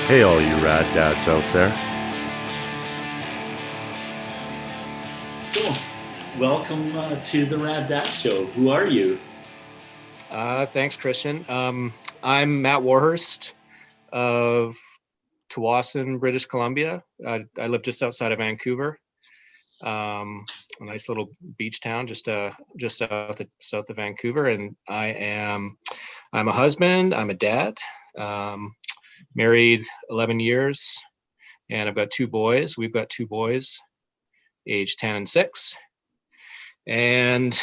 Hey, all you rad dads out there. So, welcome to the Rad Dad Show. Who are you? Thanks, Christian. I'm Matt Warhurst of Tawasin, British Columbia. I live just outside of Vancouver, a nice little beach town just south of Vancouver. And I'm a husband. I'm a dad. Married 11 years, and I've got two boys. We've got two boys, age 10 and 6. And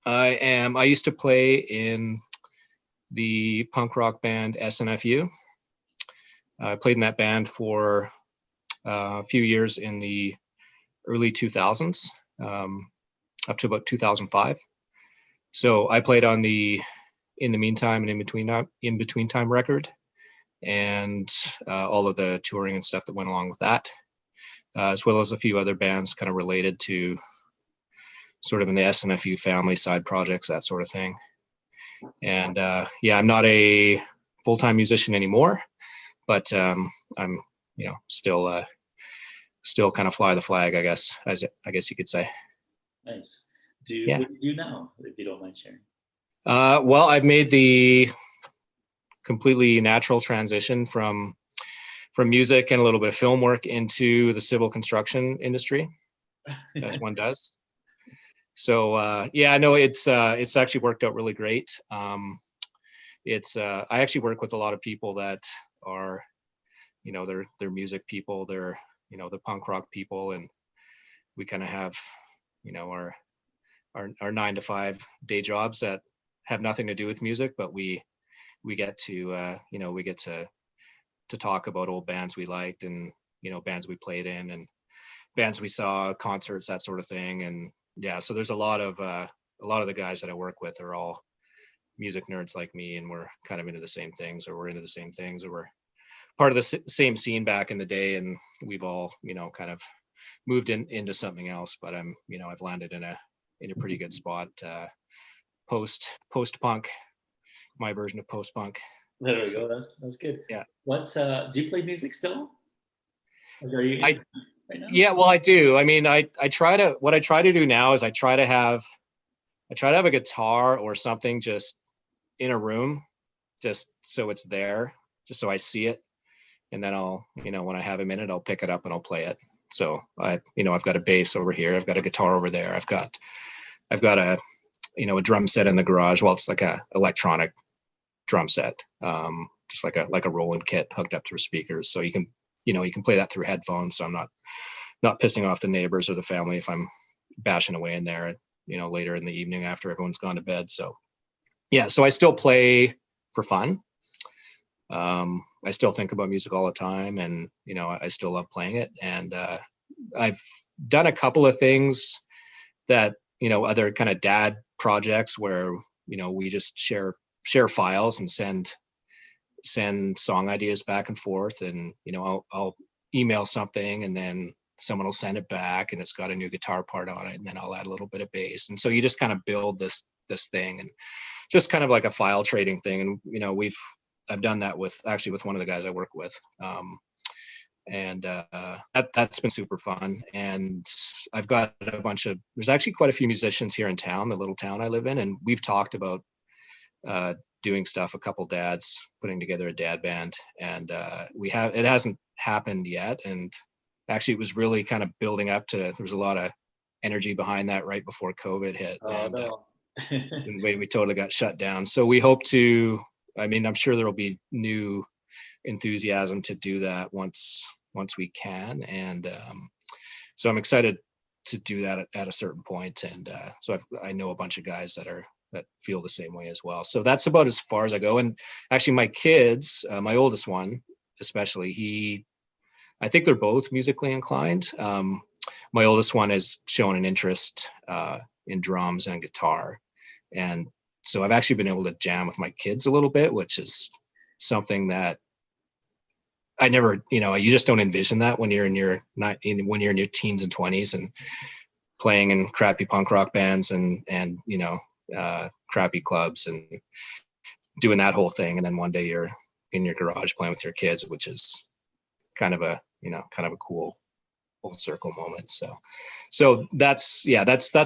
I used to play in the punk rock band SNFU. I played in that band for a few years in the early 2000s, up to about 2005. So I played on the In the Meantime and In Between Time record, and all of the touring and stuff that went along with that, as well as a few other bands kind of related to sort of in the SNFU family, side projects, that sort of thing. And I'm not a full-time musician anymore, but I'm still kind of fly the flag, I guess you could say. Nice. What do you do now, if you don't mind sharing? Well, I've made the completely natural transition from music and a little bit of film work into the civil construction industry, as one does. So I know it's actually worked out really great. I actually work with a lot of people that are, they're music people, they're, the punk rock people, and we kind of have, our 9-to-5 day jobs that have nothing to do with music, but we get to talk about old bands we liked, and bands we played in, and bands we saw, concerts, that sort of thing. And so there's a lot of the guys that I work with are all music nerds like me, and we're kind of into the same things, or we're part of the same scene back in the day, and we've all kind of moved into something else. But I've landed in a pretty good spot, post punk, my version of post punk. There we go. That's good. Yeah. What do you play music still? Like, are you right now? Yeah, well, I do. I mean, what I try to do now is I try to have a guitar or something just in a room, just so it's there, just so I see it. And then I'll, when I have a minute, I'll pick it up and I'll play it. So I've got a bass over here. I've got a guitar over there. I've got a drum set in the garage. Well, it's like a electronic drum set, just like a rolling kit hooked up through speakers. So you can play that through headphones. So I'm not pissing off the neighbors or the family if I'm bashing away in there, later in the evening after everyone's gone to bed. So so I still play for fun. I still think about music all the time, and, I still love playing it. And I've done a couple of things that, other kind of dad projects where, we just share files and send song ideas back and forth. And, I'll email something, and then someone will send it back, and it's got a new guitar part on it, and then I'll add a little bit of bass. And so you just kind of build this thing, and just kind of like a file trading thing. And, I've done that with one of the guys I work with. That's been super fun. And I've got there's actually quite a few musicians here in town, the little town I live in. And we've talked about doing stuff, a couple dads putting together a dad band. And it hasn't happened yet. And actually it was really kind of building up to, there was a lot of energy behind that right before COVID hit. And we totally got shut down. So we hope to, I'm sure there'll be new enthusiasm to do that once we can. And so I'm excited to do that at a certain point. And so I know a bunch of guys that feel the same way as well. So that's about as far as I go. And actually my kids, my oldest one, especially, I think they're both musically inclined. My oldest one has shown an interest in drums and guitar. And so I've actually been able to jam with my kids a little bit, which is something that I never, you just don't envision that when you're in your teens and 20s and playing in crappy punk rock bands and crappy clubs and doing that whole thing. And then one day you're in your garage playing with your kids, which is kind of a cool full circle moment. So that's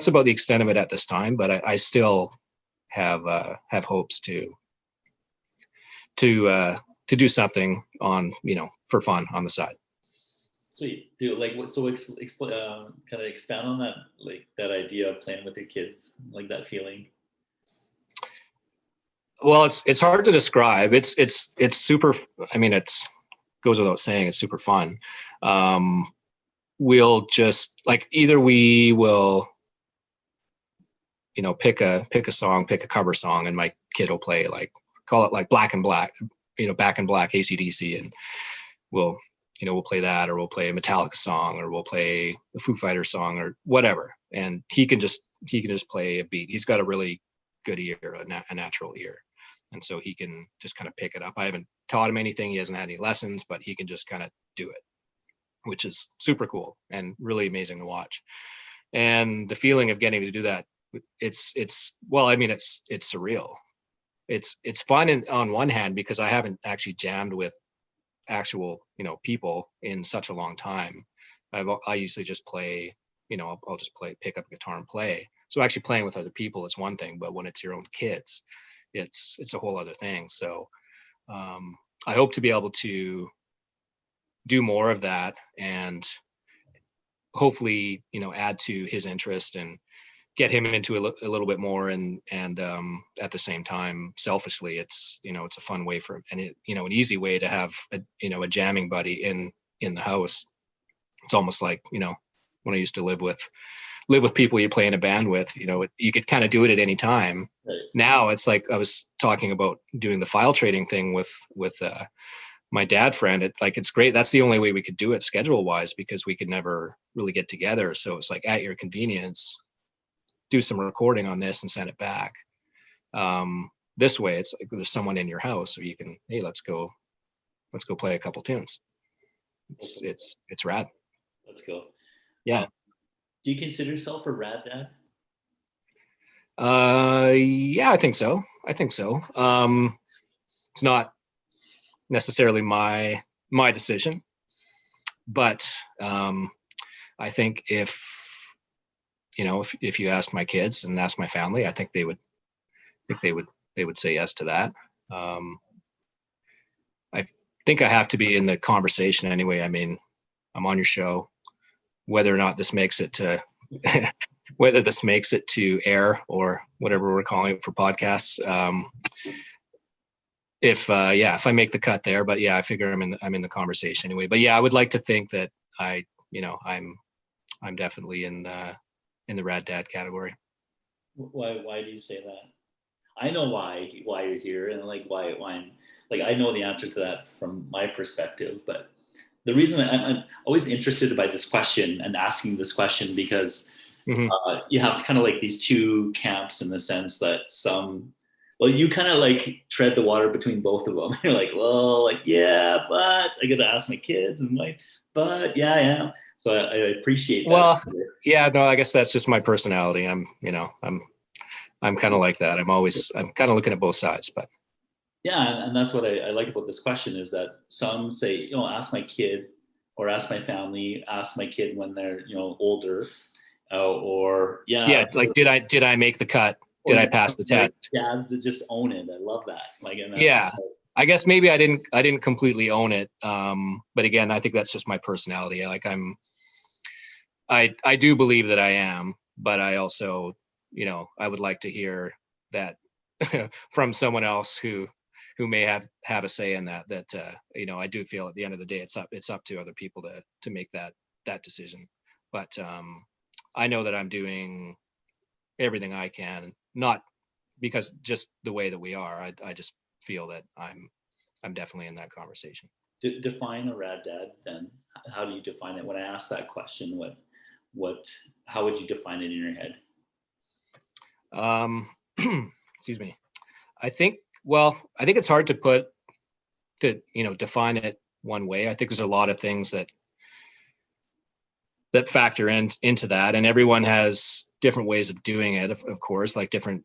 about the extent of it at this time, but I still have hopes to do something on, for fun on the side. Sweet. Do like what? So kind of expand on that, like that idea of playing with your kids, like that feeling. Well, it's hard to describe. It's super. I mean, it's goes without saying. It's super fun. We'll just like either we will, pick a song, pick a cover song, and my kid will play call it like Black and Black, Back in Black, AC/DC, and we'll play that, or we'll play a Metallica song, or we'll play a Foo Fighters song, or whatever. And he can just play a beat. He's got a really good ear, a natural ear. And so he can just kind of pick it up. I haven't taught him anything. He hasn't had any lessons, but he can just kind of do it, which is super cool and really amazing to watch. And the feeling of getting to do that, it's surreal. It's fun on one hand, because I haven't actually jammed with actual, people in such a long time. I usually just play, I'll just pick up a guitar and play. So actually playing with other people is one thing, but when it's your own kids, it's a whole other thing. So I hope to be able to do more of that, and hopefully, add to his interest and get him into a little bit more. And at the same time, selfishly, it's, it's a fun way for, and an easy way to have a jamming buddy in the house. It's almost like, when I used to live with people you play in a band with, you could kind of do it at any time. Right. Now it's like I was talking about doing the file trading thing with my dad friend. It's great. That's the only way we could do it schedule wise, because we could never really get together. So it's like at your convenience, do some recording on this and send it back. This way, it's like there's someone in your house, so you can, hey, let's go play a couple tunes. It's rad. Let's go. Yeah. Do you consider yourself a rad dad? Yeah, I think so. It's not necessarily my decision, but I think if you asked my kids and asked my family, I think they would say yes to that. I think I have to be in the conversation anyway. I mean, I'm on your show. Whether or not this makes it to air or whatever we're calling it for podcasts. If I make the cut there, but yeah, I figure I'm in the conversation anyway. But yeah, I would like to think that I'm definitely in the Rad Dad category. Why do you say that? I know why you're here, and why I'm I know the answer to that from my perspective, but the reason I'm always interested by this question and asking this question, because you have kind of these two camps, in the sense that you kind of tread the water between both of them. You're yeah, but I got to ask my kids, and but yeah. So I appreciate that. Well, yeah, no, I guess that's just my personality. I'm kind of like that. I'm kind of looking at both sides, but. Yeah, and that's what I like about this question, is that some say, ask my kid, or ask my family, ask my kid when they're, older, or yeah. Yeah, did I make the cut? Did I pass the test? Dads that just own it. I love that. And yeah, I guess maybe I didn't completely own it. But again, I think that's just my personality. I do believe that I am, but I also, I would like to hear that from someone else who may have a say in that I do feel at the end of the day, it's up to other people to make that decision. But I know that I'm doing everything I can, not because just the way that we are. I just feel that I'm definitely in that conversation. Define a rad dad then. How do you define it? When I ask that question, how would you define it in your head? Excuse me. I think it's hard to define it one way. I think there's a lot of things that factor into that, and everyone has different ways of doing it, of course, like different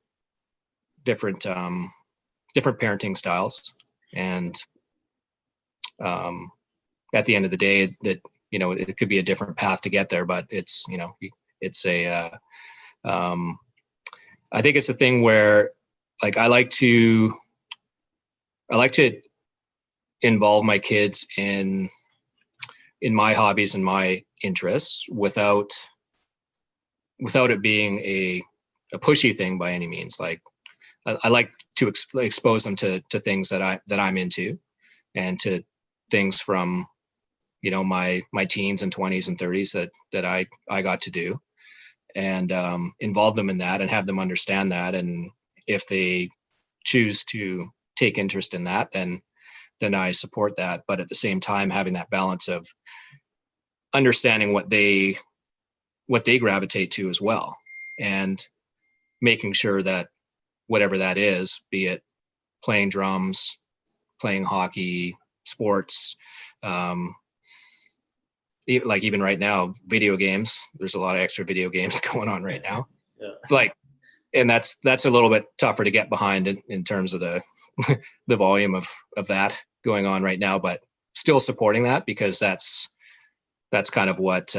parenting styles, and at the end of the day, that, it could be a different path to get there, but it's, it's I think it's a thing where, like, I like to involve my kids in my hobbies and my interests without it being a pushy thing by any means. Like, I like to expose them to things that I'm into, and to things from, my teens and 20s and 30s that I got to do, and involve them in that and have them understand that. And if they choose to take interest in that, then I support that. But at the same time, having that balance of understanding what they gravitate to as well, and making sure that whatever that is, be it playing drums, playing hockey, sports, like even right now, video games, there's a lot of extra video games going on right now. Yeah. Like, and that's a little bit tougher to get behind in terms of the the volume of that going on right now, but still supporting that, because that's kind of what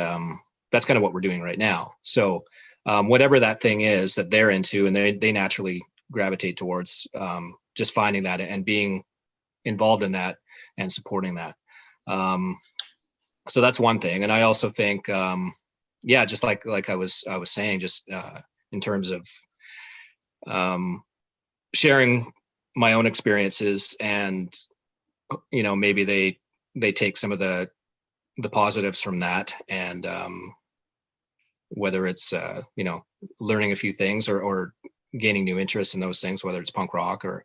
we're doing right now. So whatever that thing is that they're into, and they naturally gravitate towards, just finding that and being involved in that and supporting that. So that's one thing. And I also think, just like I was saying, just in terms of sharing my own experiences, and maybe they take some of the positives from that, and whether it's learning a few things, or gaining new interests in those things, whether it's punk rock or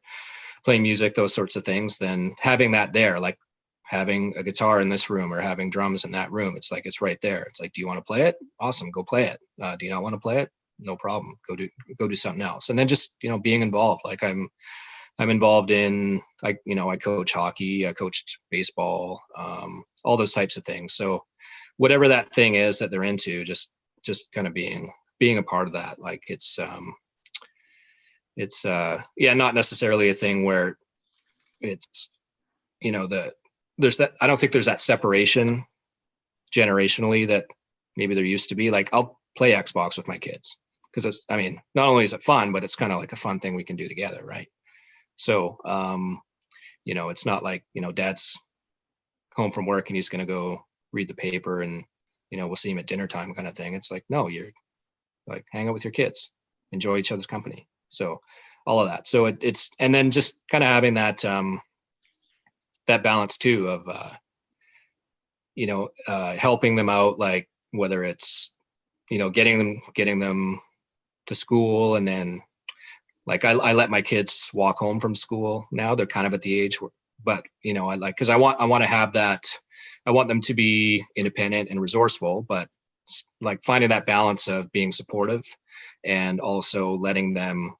playing music, those sorts of things, then having that there, like having a guitar in this room or having drums in that room, it's like, it's right there. It's like, do you want to play it? Awesome, go play it. Do you not want to play it? No problem. Go do something else. And then just, being involved. Like I'm involved in, I coach hockey, I coached baseball, all those types of things. So whatever that thing is that they're into, just kind of being a part of that. Like it's not necessarily a thing where it's, there's that, I don't think there's that separation generationally that maybe there used to be. Like, I'll play Xbox with my kids, because it's, not only is it fun, but it's kind of like a fun thing we can do together. Right. So, it's not like, dad's home from work and he's going to go read the paper and, we'll see him at dinner time kind of thing. It's like, no, you're like, hang out with your kids, enjoy each other's company. So all of that. So it's, and then just kind of having that, that balance too of, helping them out, like whether it's, getting them to school, and then like I let my kids walk home from school now. They're kind of at the age where, but because I want to have that, I want them to be independent and resourceful, but like finding that balance of being supportive and also letting them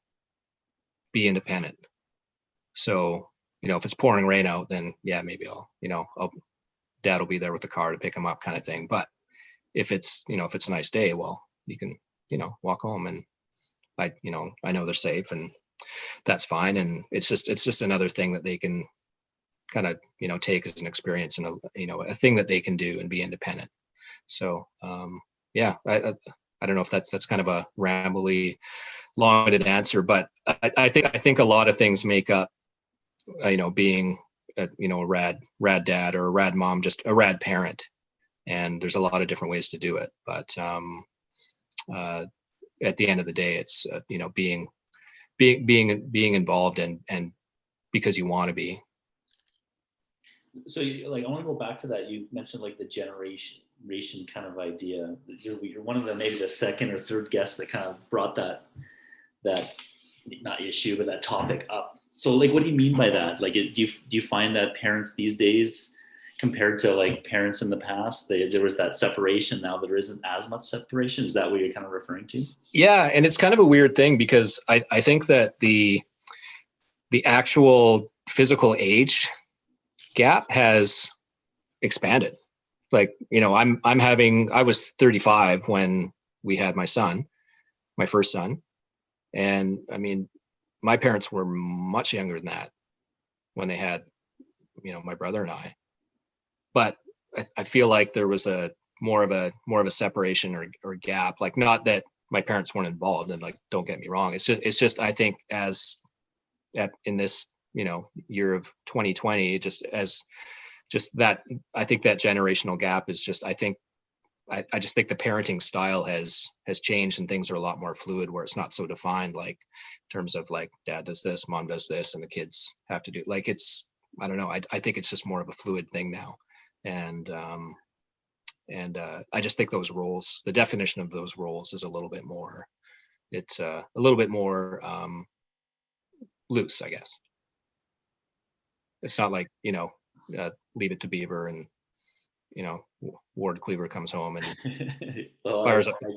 be independent. So, if it's pouring rain out, then yeah, maybe dad will be there with the car to pick them up, kind of thing. But if it's a nice day, well, you can, walk home, and I know they're safe, and that's fine. And it's just another thing that they can kind of, take as an experience, and a thing that they can do and be independent. So, I don't know if that's kind of a rambly, long-winded answer, but I think a lot of things make up, being a rad dad or a rad mom, just a rad parent. And there's a lot of different ways to do it. But at the end of the day, it's, being involved, and because you want to be. So I want to go back to that. You mentioned like the generation kind of idea. You're one of the, maybe the second or third guests that kind of brought that not issue, but that topic up. So like, what do you mean by that? Like, do you find that parents these days, compared to like parents in the past, there was that separation, now there isn't as much separation? Is that what you're kind of referring to? Yeah. And it's kind of a weird thing, because I think that the actual physical age gap has expanded. Like, I was 35 when we had my first son. And my parents were much younger than that when they had, my brother and I. But I feel like there was a more of a separation or gap. Like, not that my parents weren't involved, and like, don't get me wrong. It's just I think in this, year of 2020, I think that generational gap is just, I just think the parenting style has changed, and things are a lot more fluid, where it's not so defined, like in terms of like, dad does this, mom does this, and the kids have to do, like, I don't know. I think it's just more of a fluid thing now. And I just think those roles, the definition of those roles is a little bit more, it's a little bit more loose, I guess. It's not like, Leave It to Beaver and, Ward Cleaver comes home and Well,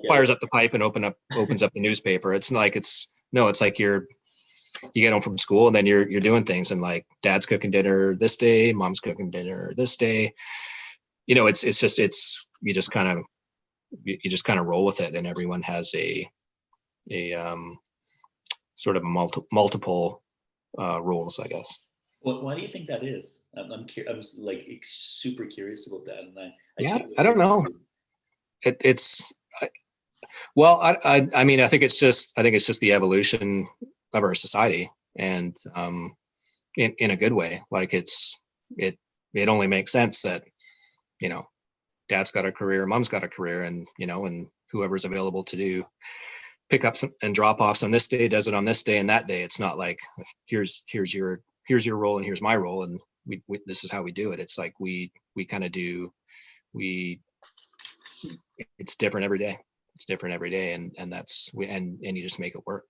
fires up the pipe and opens up the newspaper. It's like, it's like you get home from school, and then you're doing things, and like, dad's cooking dinner this day, mom's cooking dinner this day. You just kind of roll with it, and everyone has a sort of multiple roles, I guess. Why do you think that is? I'm like super curious about that, and I don't know. I mean, I think it's just the evolution of our society, and in a good way. Like, it only makes sense that, dad's got a career, mom's got a career, and and whoever's available to pick up some and drop offs on this day does it on this day and that day. It's not like, here's your role and here's my role, and we this is how we do it. It's like we kind of do, it's different every day. It's different every day, and you just make it work.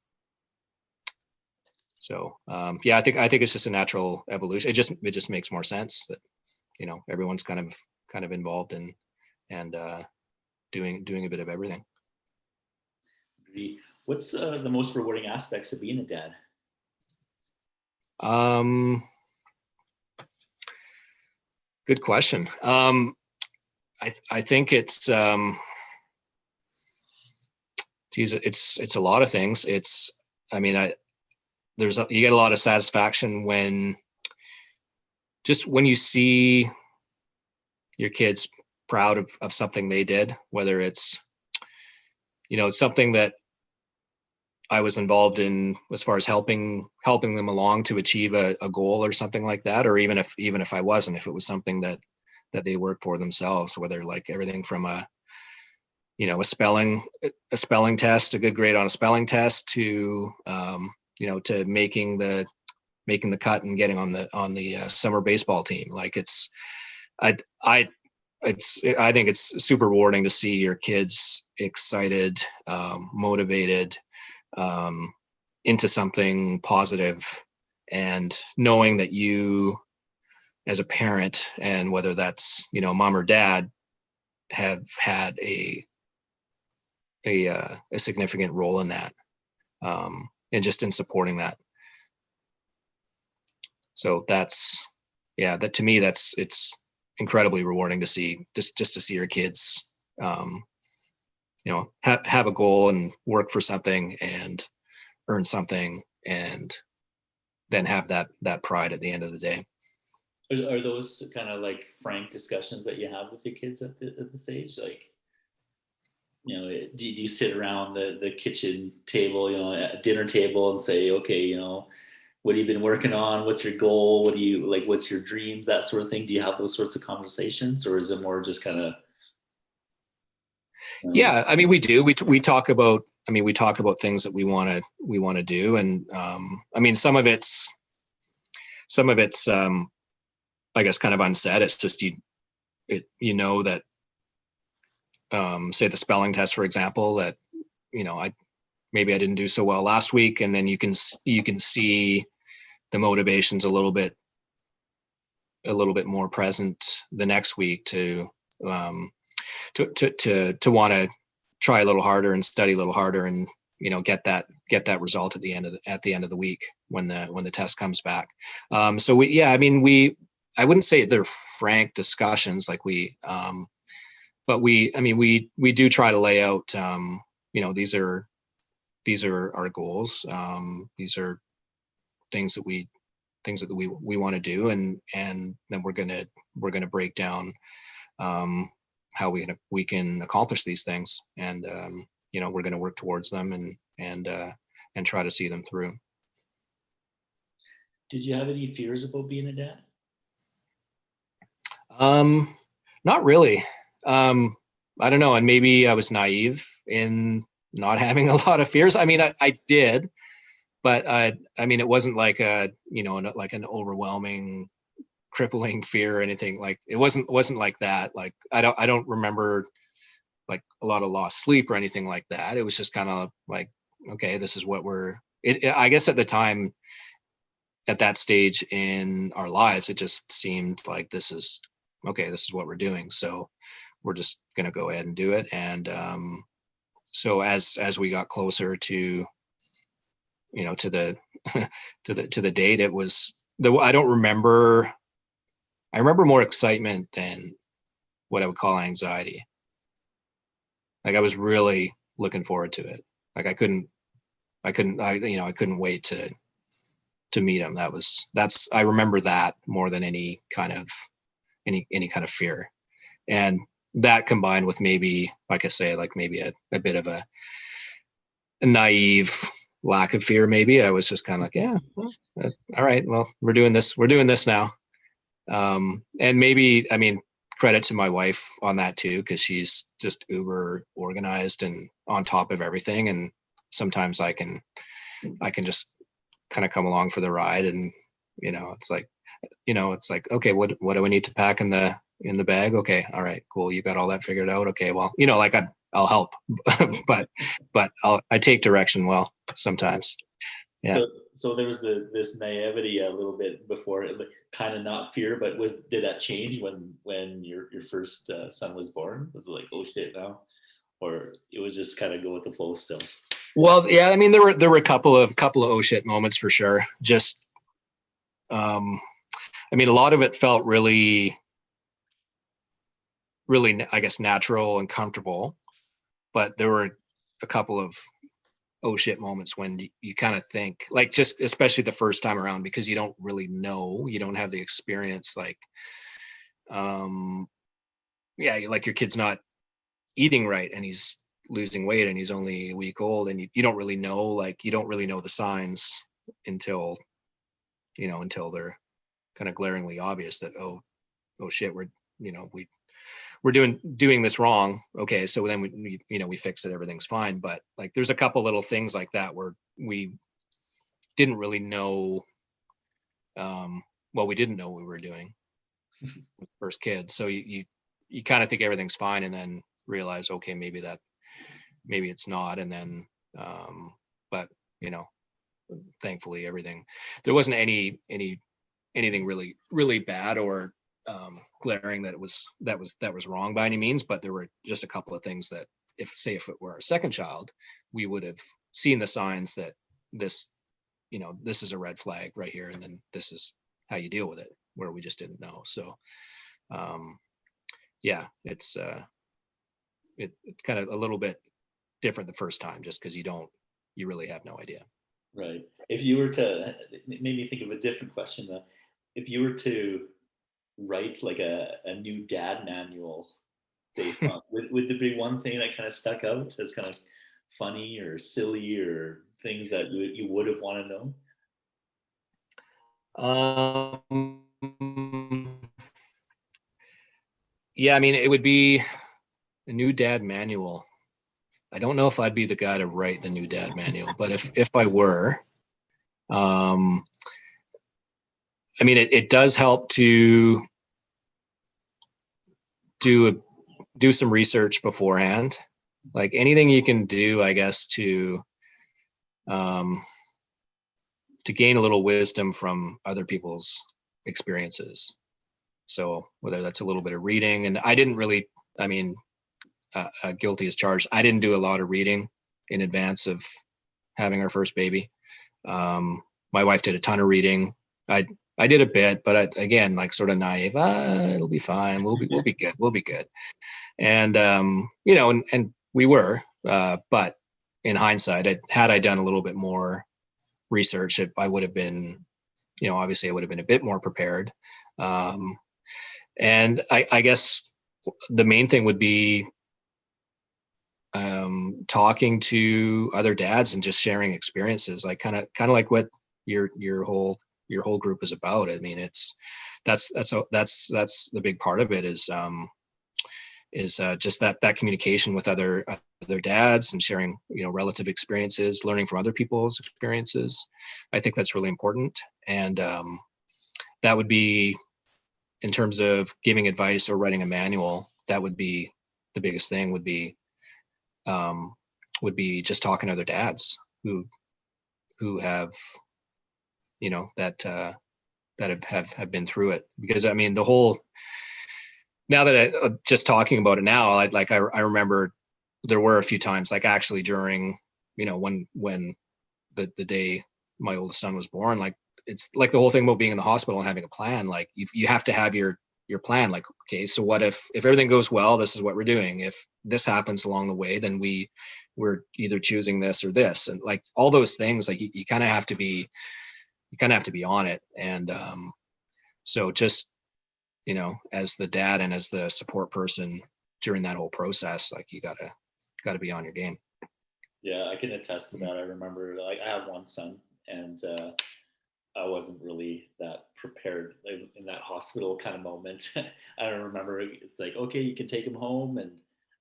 So I think it's just a natural evolution. It just makes more sense that, everyone's kind of involved in and doing a bit of everything. What's the most rewarding aspects of being a dad? Good question. I think it's it's a lot of things. You get a lot of satisfaction when you see your kids proud of something they did, whether it's, something that I was involved in as far as helping them along to achieve a goal or something like that, or even if I wasn't, if it was something that they worked for themselves, whether like everything from a spelling test, a good grade on a spelling test, to to making the cut and getting on the summer baseball team. Like, I think it's super rewarding to see your kids excited, motivated, into something positive, and knowing that you as a parent, and whether that's, mom or dad, have had a significant role in that, and just in supporting that. So that to me, it's incredibly rewarding to see, just to see your kids, have a goal and work for something and earn something, and then have that pride at the end of the day. Are those kind of like frank discussions that you have with your kids at the stage? Like, do you sit around the kitchen table, at dinner table, and say, okay, what have you been working on? What's your goal? What do you like? What's your dreams? That sort of thing. Do you have those sorts of conversations, or is it more just kind of? Yeah, I mean, we do. We talk about. I mean, we talk about things that we want to do, and I mean, some of it's I guess kind of unsaid. It's just that say the spelling test, for example, that I didn't do so well last week, and then you can see the motivation's a little bit more present the next week to want to try a little harder and study a little harder, and get that result at the end of the week when the test comes back. So I wouldn't say they're frank discussions, like but we do try to lay out, these are our goals. These are things that we want to do, and then we're gonna break down how we can accomplish these things, and we're going to work towards them and try to see them through. Did you have any fears about being a dad? Not really. I don't know, and maybe I was naive in not having a lot of fears. I mean, I did, but I mean, it wasn't like like an overwhelming, crippling fear or anything. Like it wasn't like that. Like I don't remember like a lot of lost sleep or anything like that. It was just kind of like, okay, this is what I guess at the time, at that stage in our lives, it just seemed like this is what we're doing. So we're just going to go ahead and do it. And so as we got closer to, to the to the date, it was I remember more excitement than what I would call anxiety. Like I was really looking forward to it. Like I couldn't wait to meet him. I remember that more than any kind of fear. And that combined with maybe, like I say, like maybe a bit of a naive lack of fear. Maybe I was just kind of like, yeah, well, all right, well, we're doing this now. And maybe, I mean, credit to my wife on that too, because she's just uber organized and on top of everything. And sometimes I can just kind of come along for the ride. And, it's like, okay, what do I need to pack in the bag? Okay. All right, cool. You got all that figured out. Okay. Well, like I'll help, but I take direction well sometimes. Yeah. So there was this naivety a little bit before, kind of not fear, but did that change when your first son was born? Was it like, oh shit now, or it was just kind of go with the flow still? Well, yeah, I mean there were a couple of oh shit moments for sure. Just, I mean, a lot of it felt really, I guess, natural and comfortable, but there were a couple of oh shit moments when you kind of think, like, just especially the first time around, because you don't really know, you don't have the experience, like like your kid's not eating right and he's losing weight and he's only a week old, and you don't really know, like you don't really know the signs until they're kind of glaringly obvious that oh shit, we're doing this wrong. Okay, so then we fix it, everything's fine. But like there's a couple little things like that where we didn't really know, we didn't know what we were doing with the first kid. So you kind of think everything's fine and then realize, okay, maybe it's not. And then but thankfully there wasn't anything really, really bad or glaring that was wrong by any means, but there were just a couple of things that if it were our second child, we would have seen the signs that this is a red flag right here, and then this is how you deal with it, where we just didn't know. So it's kind of a little bit different the first time, just because you really have no idea. Right. If you were to, it made me think of a different question though. If you were to write like a new dad manual based on, would there be one thing that kind of stuck out as kind of funny or silly or things that you would have want to know? Yeah, I mean, it would be a new dad manual. I don't know if I'd be the guy to write the new dad manual, but if I were, I mean, it does help to do some research beforehand, like anything you can do, I guess, to gain a little wisdom from other people's experiences. So whether that's a little bit of reading, and I didn't really, I mean, guilty as charged, I didn't do a lot of reading in advance of having our first baby. My wife did a ton of reading. I did a bit, but again, like sort of naive. It'll be fine. We'll be good. We'll be good. And and we were. But in hindsight, had I done a little bit more research, I would have been, obviously, I would have been a bit more prepared. And I guess the main thing would be talking to other dads and just sharing experiences, like kind of like what your whole group is about. I mean, that's the big part of it is just that communication with other dads and sharing, relative experiences, learning from other people's experiences. I think that's really important. And that would be, in terms of giving advice or writing a manual, that would be the biggest thing, would be just talking to other dads who have, that have been through it. Because I mean, now that just talking about it now, I remember there were a few times, like actually during, when the day my oldest son was born, like it's like the whole thing about being in the hospital and having a plan. Like you have to have your plan. Like, okay, so what if everything goes well, this is what we're doing. If this happens along the way, then we're either choosing this or this. And like all those things, like you kind of have to be on it. And so just, as the dad and as the support person during that whole process, like you gotta be on your game. Yeah, I can attest to that. I remember, like, I have one son, and I wasn't really that prepared in that hospital kind of moment. I don't remember. It's like, okay, you can take him home, and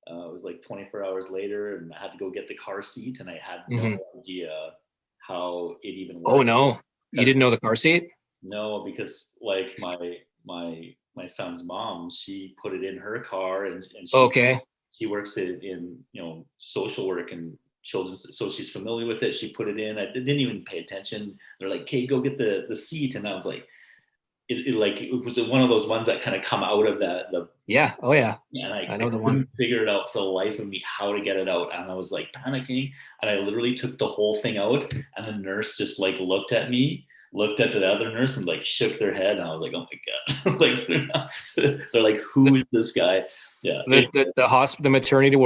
it was like 24 hours later, and I had to go get the car seat, and I had no idea how it even worked. Oh no, you didn't know the car seat? No, because like my son's mom, she put it in her car, and she works in social work and children's, so she's familiar with it. She put it in. I didn't even pay attention. They're like, "Okay, go get the seat," and I was like, it was one of those ones that kind of come out of the yeah. Oh yeah. And I know the one. Couldn't figure it out for the life of me how to get it out, and I was like panicking, and I literally took the whole thing out, and the nurse just like looked at the other nurse and like shook their head, and I was like, oh my god. Like they're like, who is this guy? Yeah. The maternity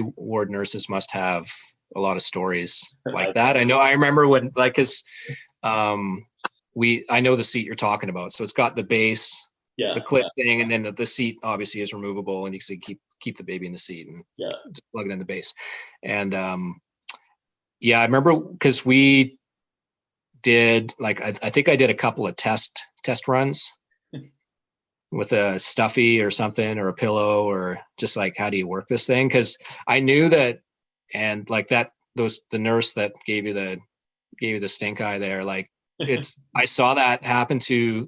ward nurses must have a lot of stories like that. I remember when, like, cause I know the seat you're talking about. So it's got the base, the clip thing, and then the seat obviously is removable, and you can keep the baby in the seat and just plug it in the base. And I remember because we did, like, I think I did a couple of test runs with a stuffy or something, or a pillow, or just like, how do you work this thing? Because I knew that, and like that, the nurse that gave you the stink eye there, like I saw that happen to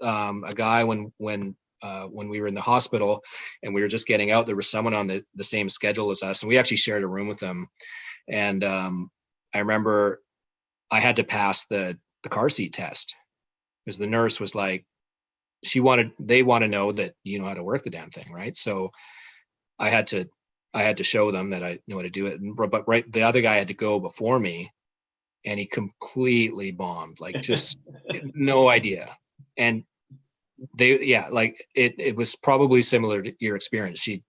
a guy when we were in the hospital and we were just getting out. There was someone on the same schedule as us, and we actually shared a room with them. And I remember I had to pass the car seat test, because the nurse was like, they want to know that you know how to work the damn thing, right? So I had to show them that I know how to do it. But the other guy had to go before me, and he completely bombed, like just no idea. And it was probably similar to your experience. She,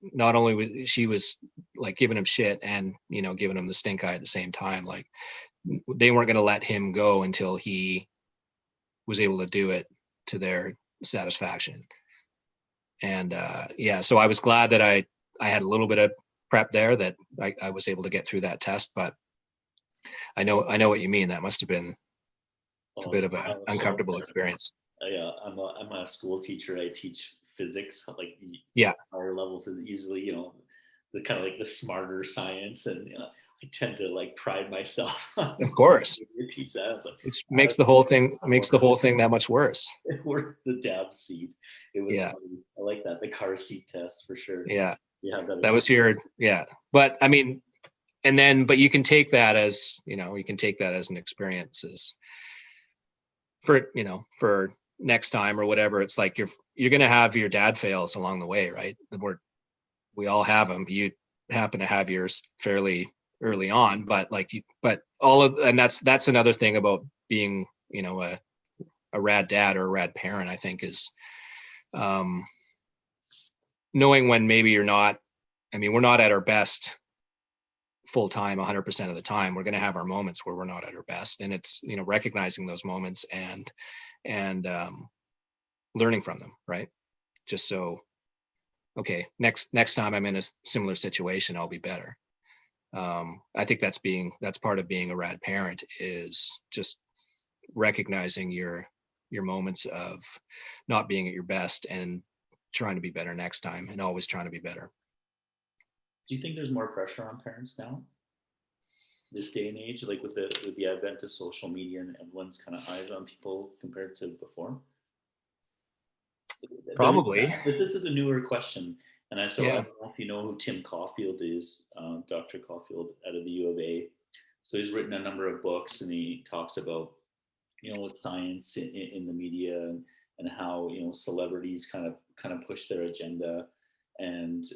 not only she was like giving him shit and, giving him the stink eye at the same time. Like they weren't going to let him go until he was able to do it to their satisfaction. And so I was glad that I had a little bit of prep there, that I was able to get through that test. But I know what you mean. That must have been a bit of an uncomfortable experience. I'm a school teacher. I teach physics, like higher level physics, usually, the kind of like the smarter science, and I tend to like pride myself. Of course, it makes the whole thing that much worse. It worked the dab seat. It was funny. I like that, the car seat test for sure. Yeah, that was your But I mean, but you can take that as an experience for next time or whatever. It's like you're going to have your dad fails along the way, right? We all have them. You happen to have yours fairly early on, but that's another thing about being, a rad dad or a rad parent, I think, is knowing when maybe you're not. I mean, we're not at our best full time 100% of the time. We're going to have our moments where we're not at our best, and it's recognizing those moments and learning from them, right? just so, okay, next time I'm in a similar situation, I'll be better. I think that's part of being a rad parent, is just recognizing your moments of not being at your best and trying to be better next time, and always trying to be better. Do you think there's more pressure on parents now, this day and age, like with the advent of social media and everyone's kind of eyes on people compared to before? Probably. This is a newer question, and I Yeah. don't know if you know who Tim Caulfield is, Dr. Caulfield out of the U of A. So he's written a number of books, and he talks about, with science in the media, and how celebrities kind of push their agenda, and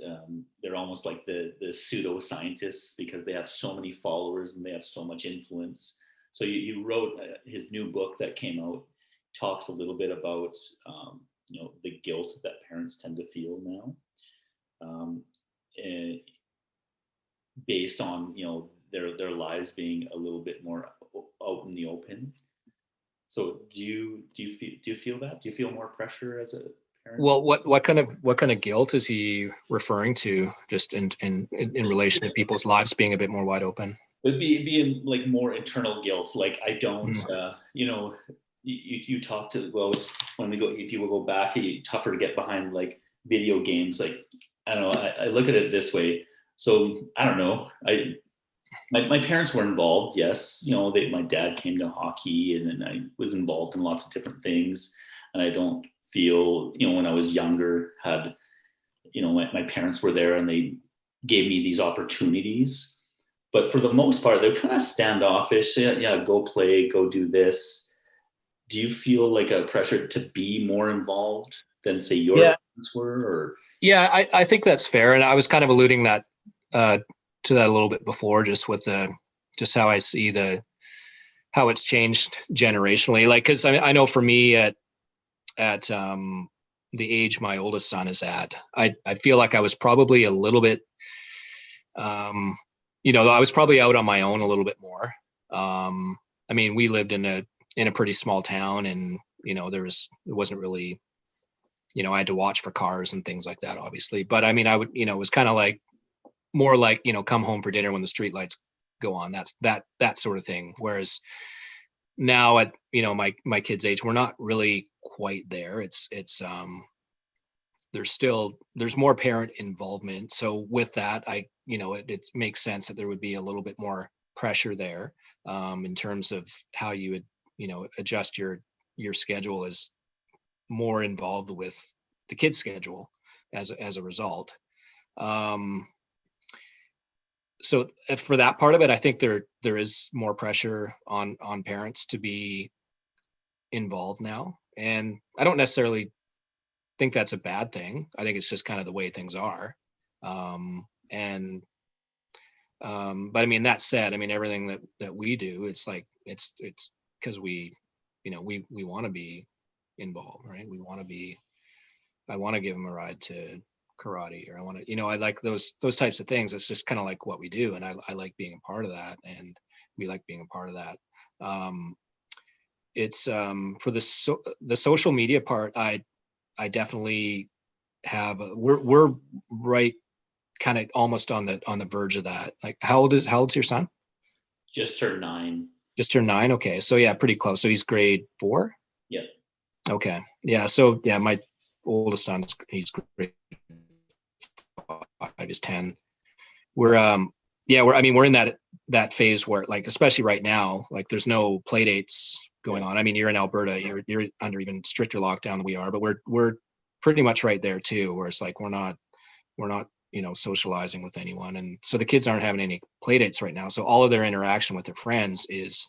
they're almost like the pseudo scientists because they have so many followers and they have so much influence. So you wrote his new book that came out, talks a little bit about the guilt that parents tend to feel now, based on their lives being a little bit more out in the open. So do you feel that? Do you feel more pressure as a parent? Well, what kind of guilt is he referring to? Just in relation to people's lives being a bit more wide open? It'd be like more internal guilt. Like I don't, you talk to, well, when we go, if you will go back, it's tougher to get behind like video games. Like, I don't know, I look at it this way. So I don't know. My parents were involved. Yes. My dad came to hockey, and then I was involved in lots of different things. And I don't feel, when I was younger, had, my parents were there and they gave me these opportunities. But for the most part, they're kind of standoffish. Yeah, go play, go do this. Do you feel like a pressure to be more involved than, say, your parents were? Or? Yeah, I think that's fair. And I was kind of alluding to that a little bit before, just with just how I see how it's changed generationally. Like, because I know for me at the age my oldest son is at, I feel like I was probably a little bit, I was probably out on my own a little bit more. I mean, we lived in a pretty small town, and it wasn't really, I had to watch for cars and things like that, obviously. But I mean, I would, it was kind of like more like, come home for dinner when the street lights go on. That's that sort of thing. Whereas now at my kid's age, we're not really quite there. It's there's more parent involvement. So with that, it makes sense that there would be a little bit more pressure there, in terms of how you would adjust your schedule is more involved with the kid's schedule as a result. So for that part of it, I think there is more pressure on parents to be involved now, and I don't necessarily think that's a bad thing. I think it's just kind of the way things are. But I mean, that said, I mean, everything that we do, it's like it's because we want to be involved, right? I want to give them a ride to karate, or I want to, I like those types of things. It's just kind of like what we do, and I like being a part of that, and we like being a part of that. It's for the social media part, I definitely have we're right kind of almost on the verge of that. Like, how old's your son? Just turned 9. Okay, so yeah, pretty close. So he's grade 4. Yeah. Okay. Yeah. So yeah, my oldest son's he's grade 5, he's 10. We're in that phase where, like, especially right now, like, there's no play dates going on. I mean, you're in Alberta, you're under even stricter lockdown than we are, but we're pretty much right there too, where it's like we're not socializing with anyone, and so the kids aren't having any play dates right now. So all of their interaction with their friends is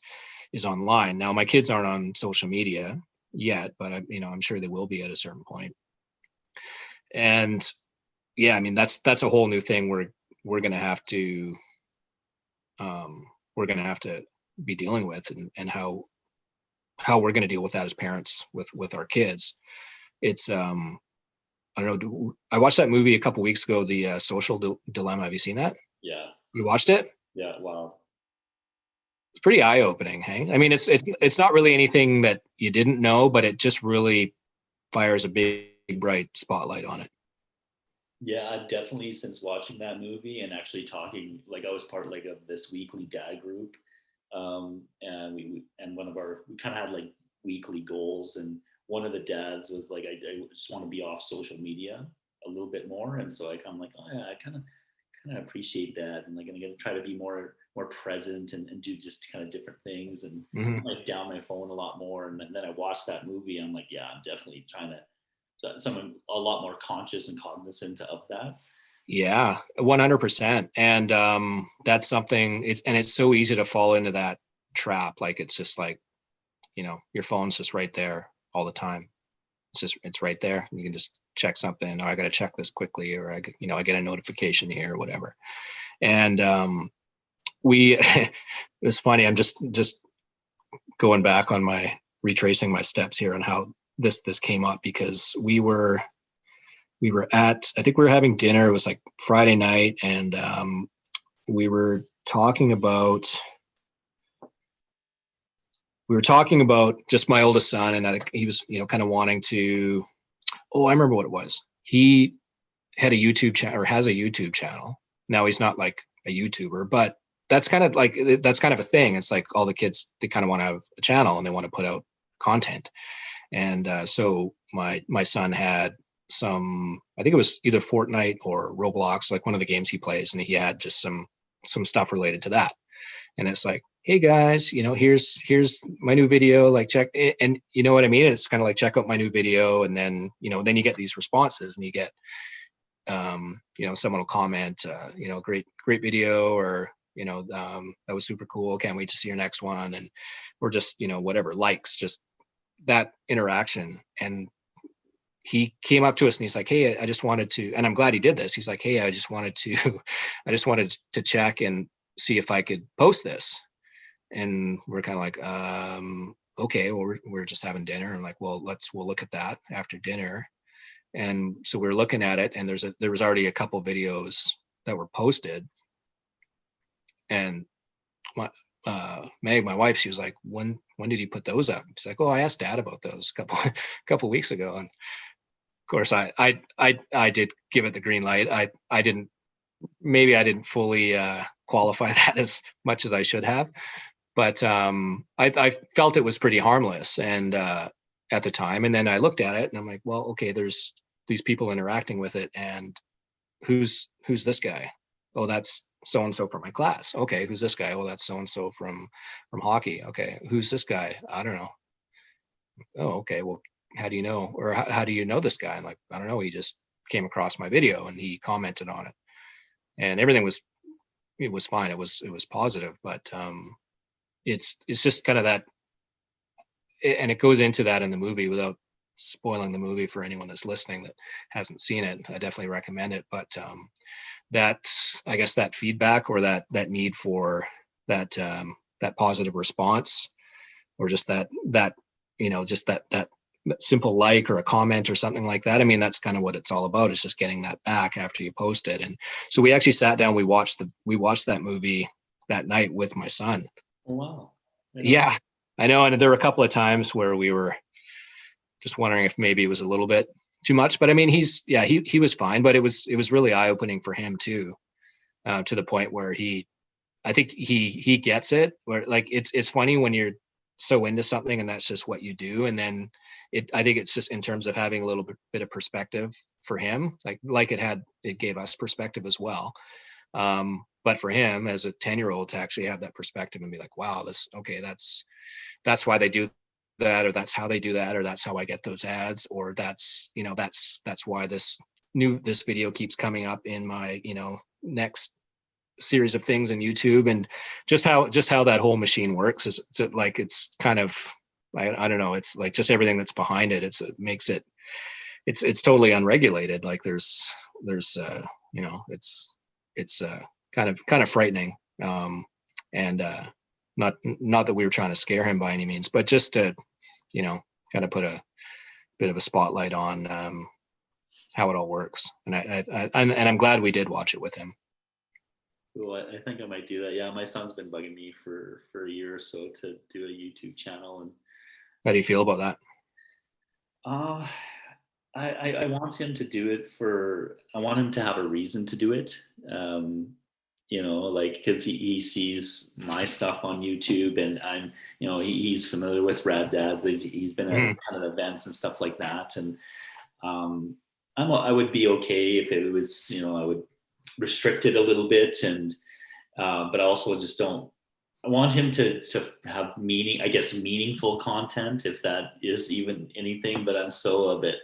online. Now, my kids aren't on social media yet, but I'm sure they will be at a certain point. And yeah, I mean, that's a whole new thing we're gonna have to be dealing with, and how we're going to deal with that as parents with our kids. It's I don't know. I watched that movie a couple weeks ago, The Social Dilemma. Have you seen that? Yeah. You watched it? Yeah. Wow. It's pretty eye-opening. Hey, I mean, it's not really anything that you didn't know, but it just really fires a big bright spotlight on it. Yeah, I've definitely, since watching that movie and actually talking, like I was part like of this weekly dad group, and and we kind of had like weekly goals, and one of the dads was like, I just want to be off social media a little bit more, and so I'm like, oh yeah, I kind of appreciate that, and like I'm gonna try to be more present and do just kind of different things, and like down my phone a lot more, and then I watched that movie, and I'm like, yeah, I'm definitely trying to someone a lot more conscious and cognizant of that. Yeah, 100%. And that's something, it's so easy to fall into that trap. Like, it's just like, your phone's just right there all the time. It's right there. You can just check something. Oh, I got to check this quickly, or I get a notification here or whatever. And it was funny. I'm just going back on retracing my steps here on how this came up, because we were I think we were having dinner. It was like Friday night, and we were talking about just my oldest son, and he was kind of wanting to. Oh, I remember what it was. He had a YouTube channel, or has a YouTube channel. Now he's not like a YouTuber, but that's kind of a thing. It's like all the kids, they kind of want to have a channel and they want to put out content. And so my son had some, I think it was either Fortnite or Roblox, like one of the games he plays, and he had just some stuff related to that. And it's like, hey guys, here's my new video, like check it. And you know what I mean? It's kind of like, check out my new video. And then, then you get these responses, and you get, someone will comment, great video, or, that was super cool. Can't wait to see your next one. And, or just, whatever, likes, just that interaction. And he came up to us and he's like, hey, I just wanted to, and I'm glad he did this. He's like, hey, I just wanted to check and see if I could post this. And we're kind of like, okay, well, we're just having dinner. And like, well, we'll look at that after dinner. And so we're looking at it, and there was already a couple videos that were posted. And Meg, my wife, she was like, when did you put those up? She's like, oh, I asked Dad about those a couple weeks ago. And of course, I did give it the green light. I didn't fully qualify that as much as I should have, but I felt it was pretty harmless, and at the time. And then I looked at it, and I'm like, well, okay, there's these people interacting with it, and who's this guy? Oh, that's so and so from my class. Okay, who's this guy? Well, that's so and so from hockey. Okay, who's this guy? I don't know. Oh, okay. Well, how do you know? Or how do you know this guy? I'm like, I don't know. He just came across my video and he commented on it, and everything was fine. It was positive, but it's just kind of that, and it goes into that in the movie without spoiling the movie for anyone that's listening that hasn't seen it. I definitely recommend it. But I guess that feedback, or that need for that positive response, or just that just that simple like or a comment or something like that. I mean, that's kind of what it's all about. It's just getting that back after you post it. And so we actually sat down, we watched that movie that night with my son. Oh, wow. Yeah, I know. And there were a couple of times where we were just wondering if maybe it was a little bit too much, but I mean, he was fine, but it was really eye-opening for him too, to the point where I think he gets it, where like, it's funny when you're so into something and that's just what you do. And then I think it's just in terms of having a little bit of perspective for him, like it gave us perspective as well. But for him as a 10-year-old to actually have that perspective and be like, wow, that's why they do that, or that's how they do that, or that's how I get those ads, or that's why this video keeps coming up in my, next series of things in YouTube. And just how that whole machine works is it's kind of, I don't know, it's like just everything that's behind it. It makes it's totally unregulated. Like there's it's kind of frightening. And not that we were trying to scare him by any means, but just to, kind of put a bit of a spotlight on how it all works. And I'm glad we did watch it with him. Cool. I think I might do that. Yeah, my son's been bugging me for a year or so to do a YouTube channel. And how do you feel about that? I want him to do it I want him to have a reason to do it. Like, because he sees my stuff on YouTube, and he's familiar with Rad Dads. He's been at kind of events and stuff like that. And I would be okay if it was, I would restrict it a little bit. But I also just don't, I want him to have meaningful content, if that is even anything. But I'm so a bit,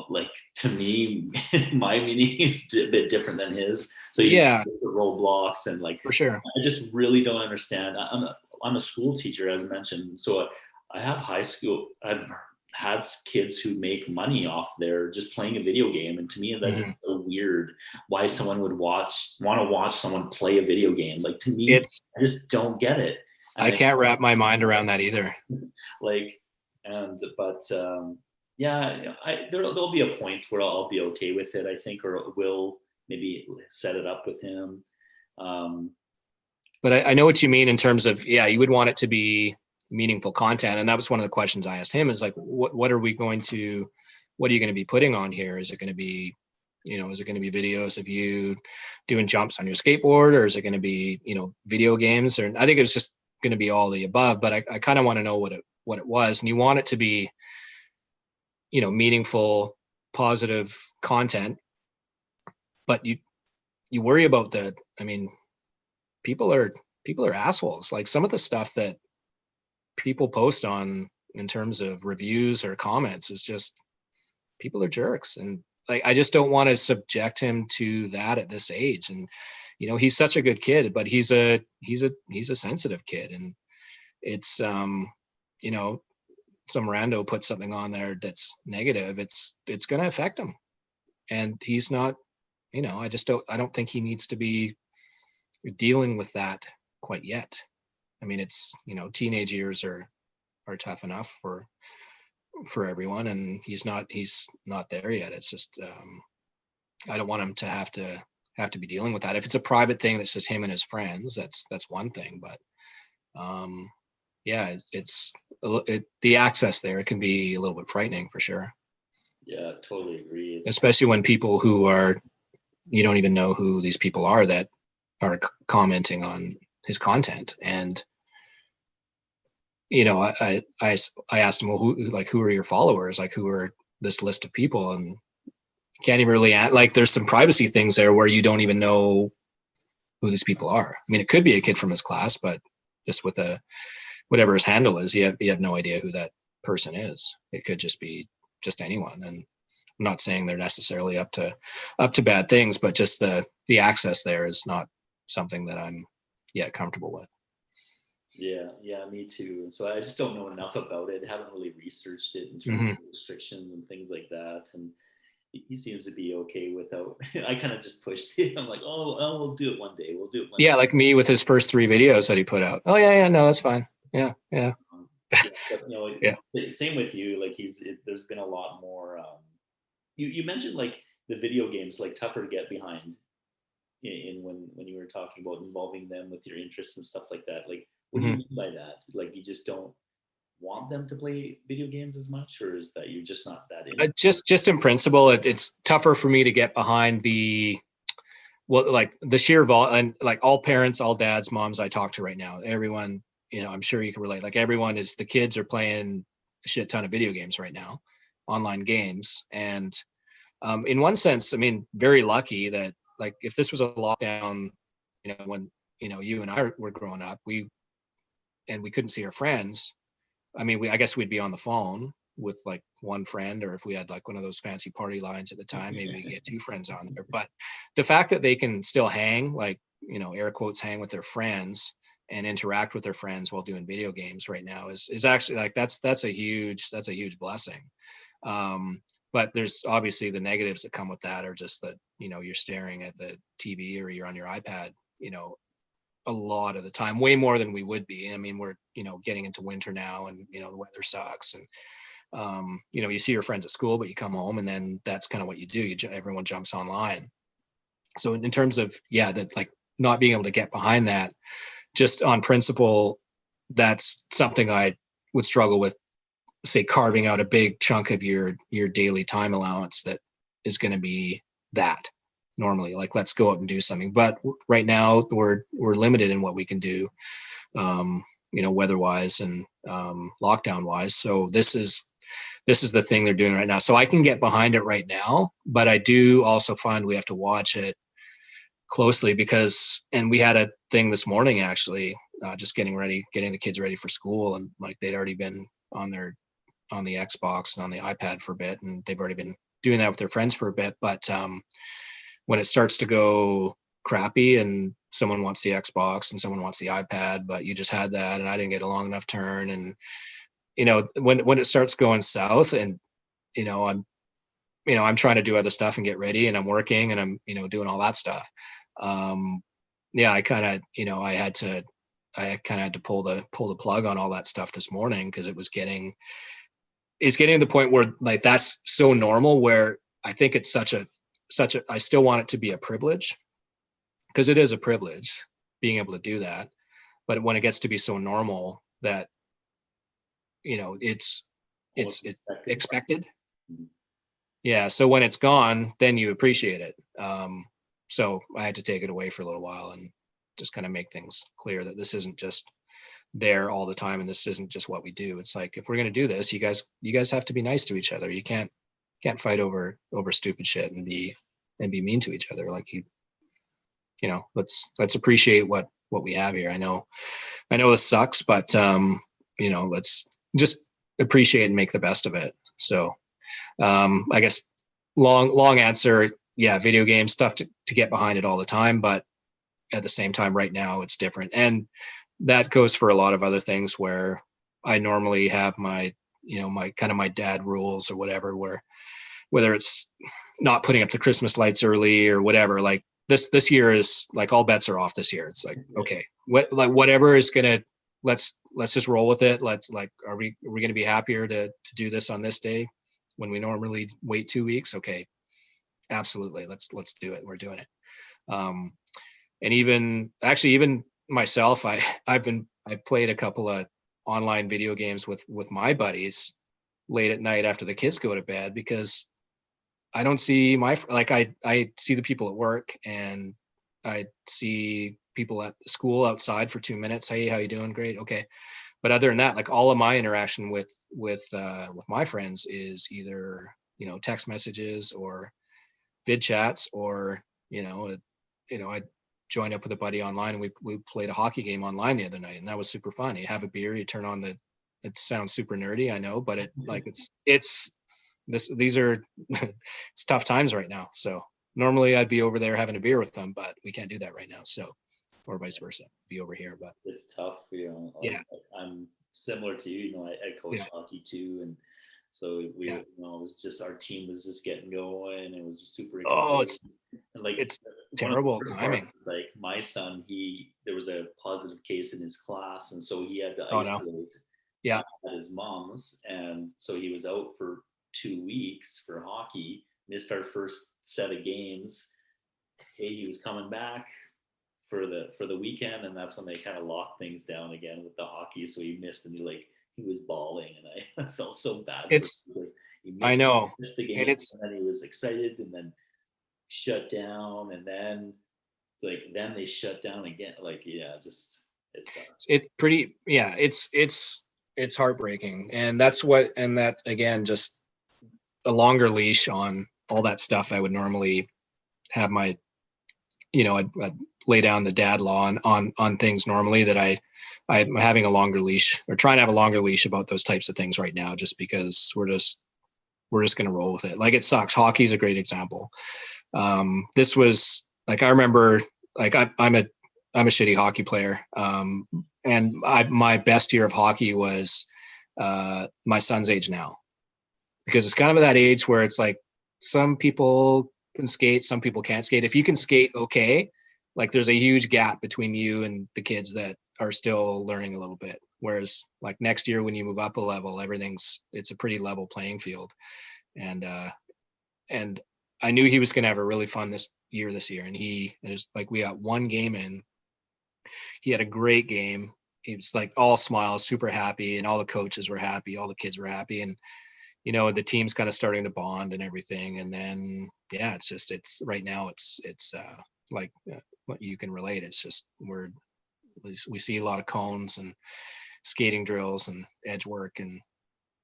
like, to me, my meaning is a bit different than his. So he's Roblox, and like, for sure. I just really don't understand. I'm a school teacher, as mentioned. So I have I've had kids who make money off there just playing a video game. And to me, that's so weird why someone would want to watch someone play a video game. Like, to me, I just don't get it. And I can't wrap my mind around that either. There'll be a point where I'll be okay with it, I think, or we'll maybe set it up with him. But I know what you mean in terms of, you would want it to be meaningful content. And that was one of the questions I asked him, is like, what are you going to be putting on here? Is it going to be, is it going to be videos of you doing jumps on your skateboard, or is it going to be, video games? Or I think it's just going to be all the above, but I kind of want to know what it was. And you want it to be, meaningful, positive content, but you worry about people are assholes. Like, some of the stuff that people post on in terms of reviews or comments is just, people are jerks. And like, I just don't want to subject him to that at this age. And, he's such a good kid, but he's a sensitive kid. And it's, some rando puts something on there that's negative, it's going to affect him. And he's not, I don't think he needs to be dealing with that quite yet. I mean, it's, teenage years are tough enough for everyone, and he's not there yet. It's just, I don't want him to have to be dealing with that. If it's a private thing that's just him and his friends, that's one thing. But, the access there, it can be a little bit frightening, for sure. Yeah, totally agree. Especially when people who are, you don't even know who these people are that are commenting on his content. And, I asked him, well, who are your followers? Like, who are this list of people? And you can't even really there's some privacy things there where you don't even know who these people are. I mean, it could be a kid from his class, but just with whatever his handle is, you have no idea who that person is. It could just be just anyone. And I'm not saying they're necessarily up to bad things, but just the access there is not something that I'm yet comfortable with. Yeah, me too. So I just don't know enough about it. I haven't really researched it in terms of restrictions and things like that. And he seems to be okay without. I kind of just pushed it. I'm like, oh, we'll do it one day. We'll do it one day. Yeah, like me with his first 3 videos that he put out. Oh yeah, no, that's fine. Yeah. But, same with you. Like, there's been a lot more. You mentioned, like, the video games, like, tougher to get behind. In when you were talking about involving them with your interests and stuff like that. Like, what do you mean by that? Like, you just don't want them to play video games as much, or is that you're just not that into just in principle, it's tougher for me to get behind the sheer and like, all parents, all dads, moms I talk to right now, everyone, I'm sure you can relate. Like, the kids are playing a shit ton of video games right now, online games. And in one sense, I mean, very lucky that, like, if this was a lockdown, when, you and I were growing up, we couldn't see our friends. I mean, I guess we'd be on the phone with, like, one friend, or if we had, like, one of those fancy party lines at the time, maybe we get 2 friends on there. But the fact that they can still hang, like, air quotes, hang with their friends and interact with their friends while doing video games right now is actually, like, that's a huge blessing. But there's obviously the negatives that come with that, are just that, you're staring at the TV or you're on your iPad, a lot of the time, way more than we would be. I mean, we're, getting into winter now, and, the weather sucks. And, you see your friends at school, but you come home, and then that's kind of what you do. Everyone jumps online. So in terms of, that, like, not being able to get behind that, just on principle, that's something I would struggle with say carving out a big chunk of your daily time allowance that is going to be that normally, like, let's go out and do something. But right now we're limited in what we can do, weather wise and lockdown wise. So this is the thing they're doing right now. So I can get behind it right now, but I do also find we have to watch it closely and we had a thing this morning, actually, just getting the kids ready for school. And like, they'd already been on the Xbox and on the iPad for a bit, and they've already been doing that with their friends for a bit. But when it starts to go crappy and someone wants the Xbox and someone wants the iPad, but you just had that and I didn't get a long enough turn, and when it starts going south, and I'm trying to do other stuff and get ready, and I'm working, and I'm doing all that stuff. I kind of had to pull the plug on all that stuff this morning, because it's getting to the point where, like, that's so normal, where I think it's such a I still want it to be a privilege, because it is a privilege being able to do that. But when it gets to be so normal that it's expected. Yeah. So when it's gone, then you appreciate it. So I had to take it away for a little while and just kind of make things clear that this isn't just there all the time, and this isn't just what we do. It's like, if we're going to do this, you guys have to be nice to each other. You can't fight over stupid shit and be mean to each other. Like, let's appreciate what we have here. I know this sucks, but let's just appreciate and make the best of it. So I guess long answer. Yeah, video game stuff to get behind it all the time, but at the same time, right now it's different. And that goes for a lot of other things, where I normally have my my dad rules or whatever, whether it's not putting up the Christmas lights early or whatever. Like, this year is like, all bets are off this year. It's like, okay, whatever is gonna, let's just roll with it. Are we going to be happier to do this on this day when we normally wait 2 weeks? Okay, absolutely. Let's do it. We're doing it. And even myself, I've played a couple of online video games with my buddies late at night after the kids go to bed, because I don't see I see the people at work, and I see people at school outside for 2 minutes. Hey, how you doing? Great. Okay. But other than that, like, all of my interaction with my friends is either, text messages or vid chats, or, I joined up with a buddy online, and we played a hockey game online the other night, and that was super fun. You have a beer, you turn on it sounds super nerdy, I know, but these are it's tough times right now. So normally I'd be over there having a beer with them, but we can't do that right now. So, or vice versa, be over here. But it's tough, Yeah. I'm similar to you. I coach hockey too, and so we, it was just, our team was just getting going. It was super exciting. Oh, it's terrible timing. Like, my son, there was a positive case in his class, and so he had to isolate at his mom's, and so he was out for 2 weeks for hockey. Missed our first set of games. He was coming back for the weekend, and that's when they kind of locked things down again with the hockey. So he missed, and he was bawling, and I felt so bad. He missed the game, and then he was excited, and then shut down, and then they shut down again. It's pretty. Yeah, it's heartbreaking, and that again, just a longer leash on all that stuff. I would normally have my, I'd lay down the dad law on things normally, that I'm having a longer leash, or trying to have a longer leash about those types of things right now, just because we're just going to roll with it. Like, it sucks. Hockey's a great example. This was like, I remember, like, I'm a shitty hockey player. And my best year of hockey was my son's age now, because it's kind of that age where it's like, some people can skate, some people can't skate. If you can skate, okay, like, there's a huge gap between you and the kids that are still learning a little bit. Whereas, like, next year, when you move up a level, it's a pretty level playing field. And I knew he was going to have a really fun this year. And we got one game in. He had a great game. he was like all smiles, super happy, and all the coaches were happy, all the kids were happy, and the team's kind of starting to bond and everything. And then yeah, it's right now it's like what you can relate. It's just we see a lot of cones and skating drills and edge work and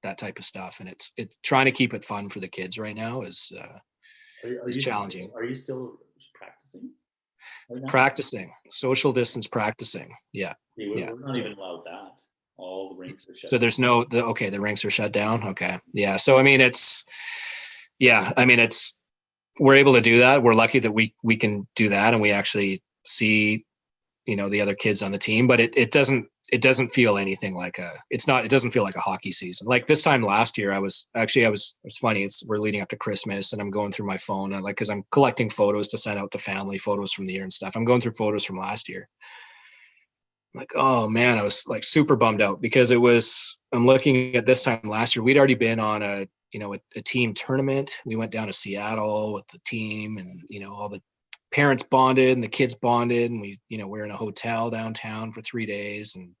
that type of stuff, and it's trying to keep it fun for the kids right now is challenging. Are you still practicing right now? Practicing social distance practicing. Yeah. We're not even allowed that. All the rinks are shut. So there's the rinks are shut down. Okay. Yeah. So I mean we're able to do that. We're lucky that we can do that, and we actually see the other kids on the team, but it doesn't feel anything like it doesn't feel like a hockey season. Like this time last year, it's funny. We're leading up to Christmas, and I'm going through my phone, and cause I'm collecting photos to send out to family, photos from the year and stuff. I'm going through photos from last year. I'm like, oh man, I was like super bummed out because I'm looking at this time last year. We'd already been on a team tournament. We went down to Seattle with the team, and all the parents bonded and the kids bonded, and we're in a hotel downtown for 3 days, and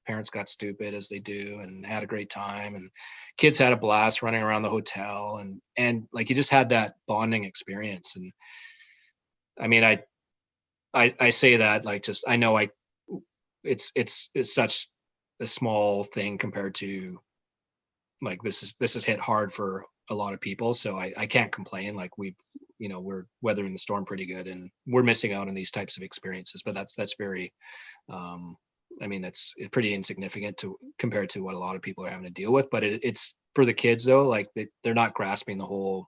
parents got stupid as they do and had a great time, and kids had a blast running around the hotel, and like you just had that bonding experience. And I mean, I say that like just I know it's such a small thing compared to like this is hit hard for a lot of people, so I can't complain. Like we're weathering the storm pretty good, and we're missing out on these types of experiences, but that's very that's pretty insignificant compared to what a lot of people are having to deal with. But it's for the kids though, like they're not grasping the whole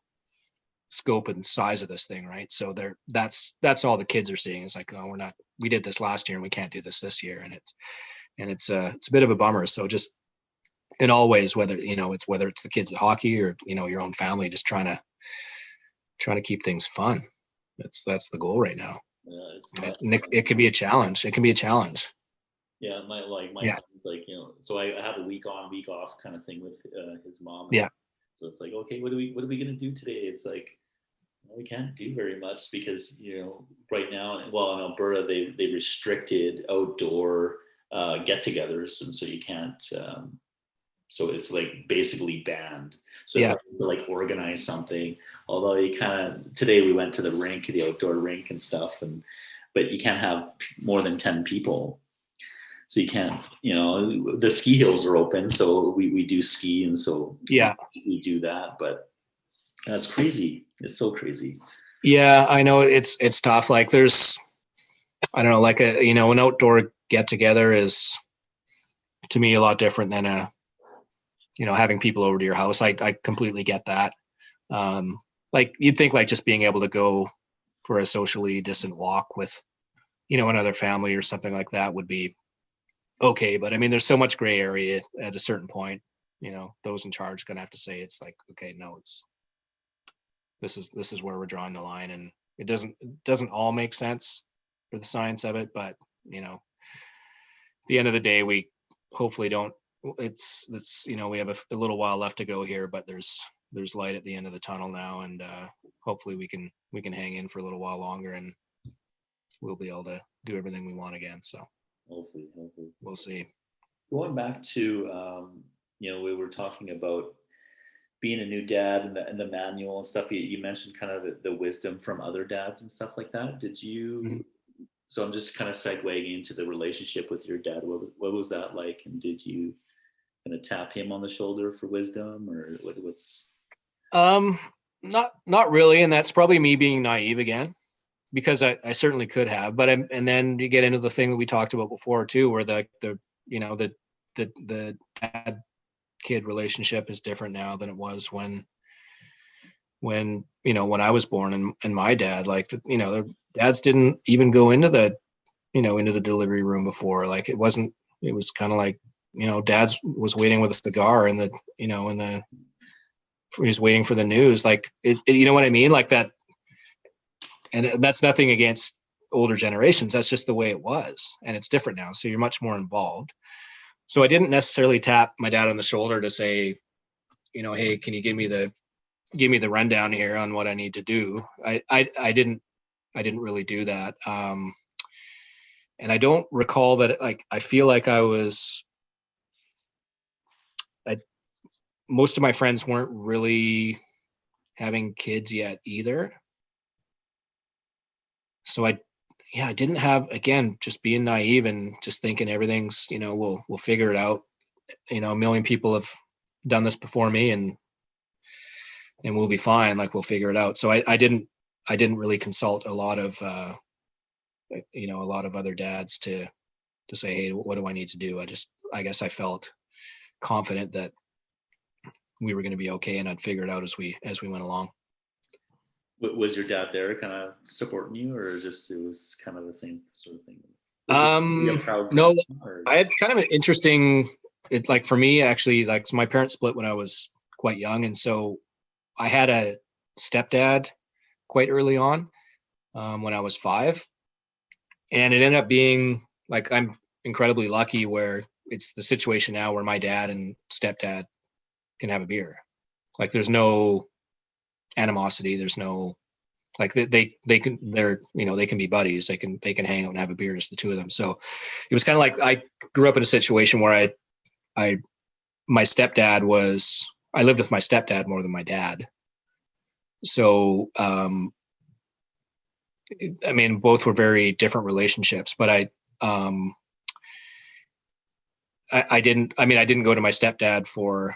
scope and size of this thing, right? So that's all the kids are seeing is like, no, we did this last year and we can't do this year, and it's a bit of a bummer. So just in all ways, whether it's the kids at hockey or your own family, just trying to keep things fun. That's the goal right now. Yeah, it could be a challenge. It can be a challenge. Yeah, my son's like, so I have a week on, week off kind of thing with his mom. Yeah. So it's like, okay, what are we gonna do today? It's like, we can't do very much because right now, well, in Alberta they restricted outdoor get-togethers, and so you can't. So it's like basically banned. So yeah. To like organize something, although you kind of today we went to the outdoor rink and stuff, but you can't have more than 10 people. So you can't, the ski hills are open, so we do ski, and so yeah, we do that. But that's crazy. It's so crazy. Yeah, I know it's tough. Like there's, I don't know, like an outdoor get together is to me a lot different than having people over to your house. I completely get that. Like you'd think like just being able to go for a socially distant walk with, another family or something like that would be okay. But I mean, there's so much gray area at a certain point, those in charge going to have to say, it's like, okay, no, this is where we're drawing the line. And it doesn't all make sense for the science of it, but at the end of the day, we hopefully don't, it's we have a little while left to go here, but there's light at the end of the tunnel now, and hopefully we can hang in for a little while longer, and we'll be able to do everything we want again. So hopefully we'll see. Going back to we were talking about being a new dad and the manual and stuff. You mentioned kind of the wisdom from other dads and stuff like that. Did you? Mm-hmm. So I'm just kind of segueing into the relationship with your dad. What was that like? And did you kind of tap him on the shoulder for wisdom, or what's? Not really, and that's probably me being naive again, because I certainly could have. But and then you get into the thing that we talked about before too, where the dad kid relationship is different now than it was when I was born, and my dad, like their dads didn't even go into the delivery room before. Like it was kind of like dad's was waiting with a cigar and he was waiting for the news, like you know what I mean, like that. And that's nothing against older generations, that's just the way it was, and it's different now, so you're much more involved. So I didn't necessarily tap my dad on the shoulder to say, hey, can you give me the rundown here on what I need to do. I didn't really do that. And I don't recall that, like, I feel like most of my friends weren't really having kids yet either. So I didn't have, again, just being naive and just thinking everything's, we'll figure it out. A million people have done this before me, and we'll be fine. Like, we'll figure it out. So I didn't really consult a lot of, a lot of other dads to say, hey, what do I need to do? I guess I felt confident that we were going to be okay, and I'd figure it out as we went along. Was your dad there kind of supporting you, or just it was kind of the same sort of thing? No, I had kind of an interesting, like, for me, actually, like, so my parents split when I was quite young. And so I had a stepdad quite early on, when I was 5. And it ended up being, like, I'm incredibly lucky where it's the situation now where my dad and stepdad can have a beer. Like, there's no animosity. There's no, like, they can be buddies. They can hang out and have a beer, just the two of them. So it was kind of like, I grew up in a situation where I lived with my stepdad more than my dad. So, I mean, both were very different relationships, but I didn't go to my stepdad for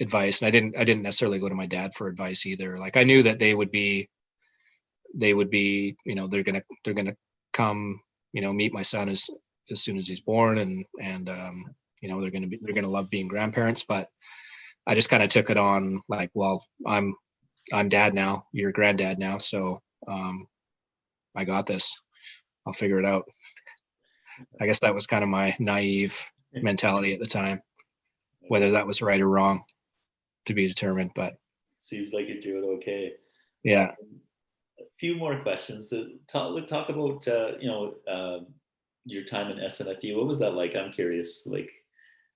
advice, and I didn't necessarily go to my dad for advice either. Like, I knew that they would be, they're gonna come, meet my son as soon as he's born, and they're gonna love being grandparents. But I just kind of took it on, like, well, I'm dad now, you're granddad now, so I got this. I'll figure it out. I guess that was kind of my naive mentality at the time. Whether that was right or wrong, to be determined, but seems like you're doing okay. Yeah. A few more questions. Talk about your time in SNFU. What was that like? I'm curious. Like,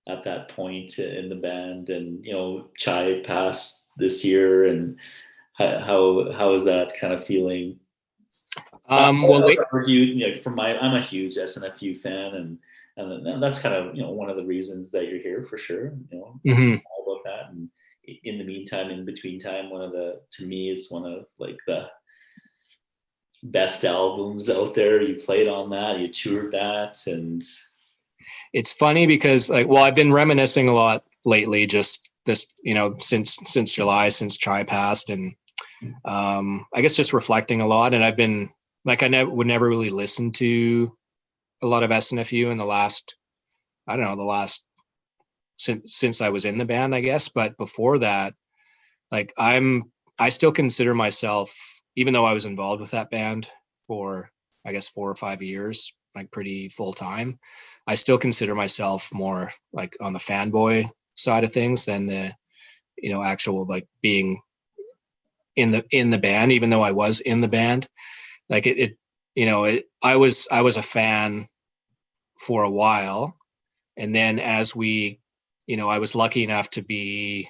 at that point in the band, and Chai passed this year, and how is that kind of feeling? Well, I'm a huge SNFU fan, and that's kind of one of the reasons that you're here for sure. Mm-hmm. All about that. And in the meantime, in between time, to me, it's one of, like, the best albums out there. You played on that, you toured that, and it's funny because, like, well, I've been reminiscing a lot lately, just this, since July, since Chai passed, and I guess just reflecting a lot. And I've been, like, I would never really listen to a lot of SNFU in the last since I was in the band, I guess. But before that, like, I still consider myself, even though I was involved with that band for, I guess, 4 or 5 years, like, pretty full time, I still consider myself more, like, on the fanboy side of things than the, actual, like, being in the band, even though I was in the band. Like, I was a fan for a while. And then as I was lucky enough to be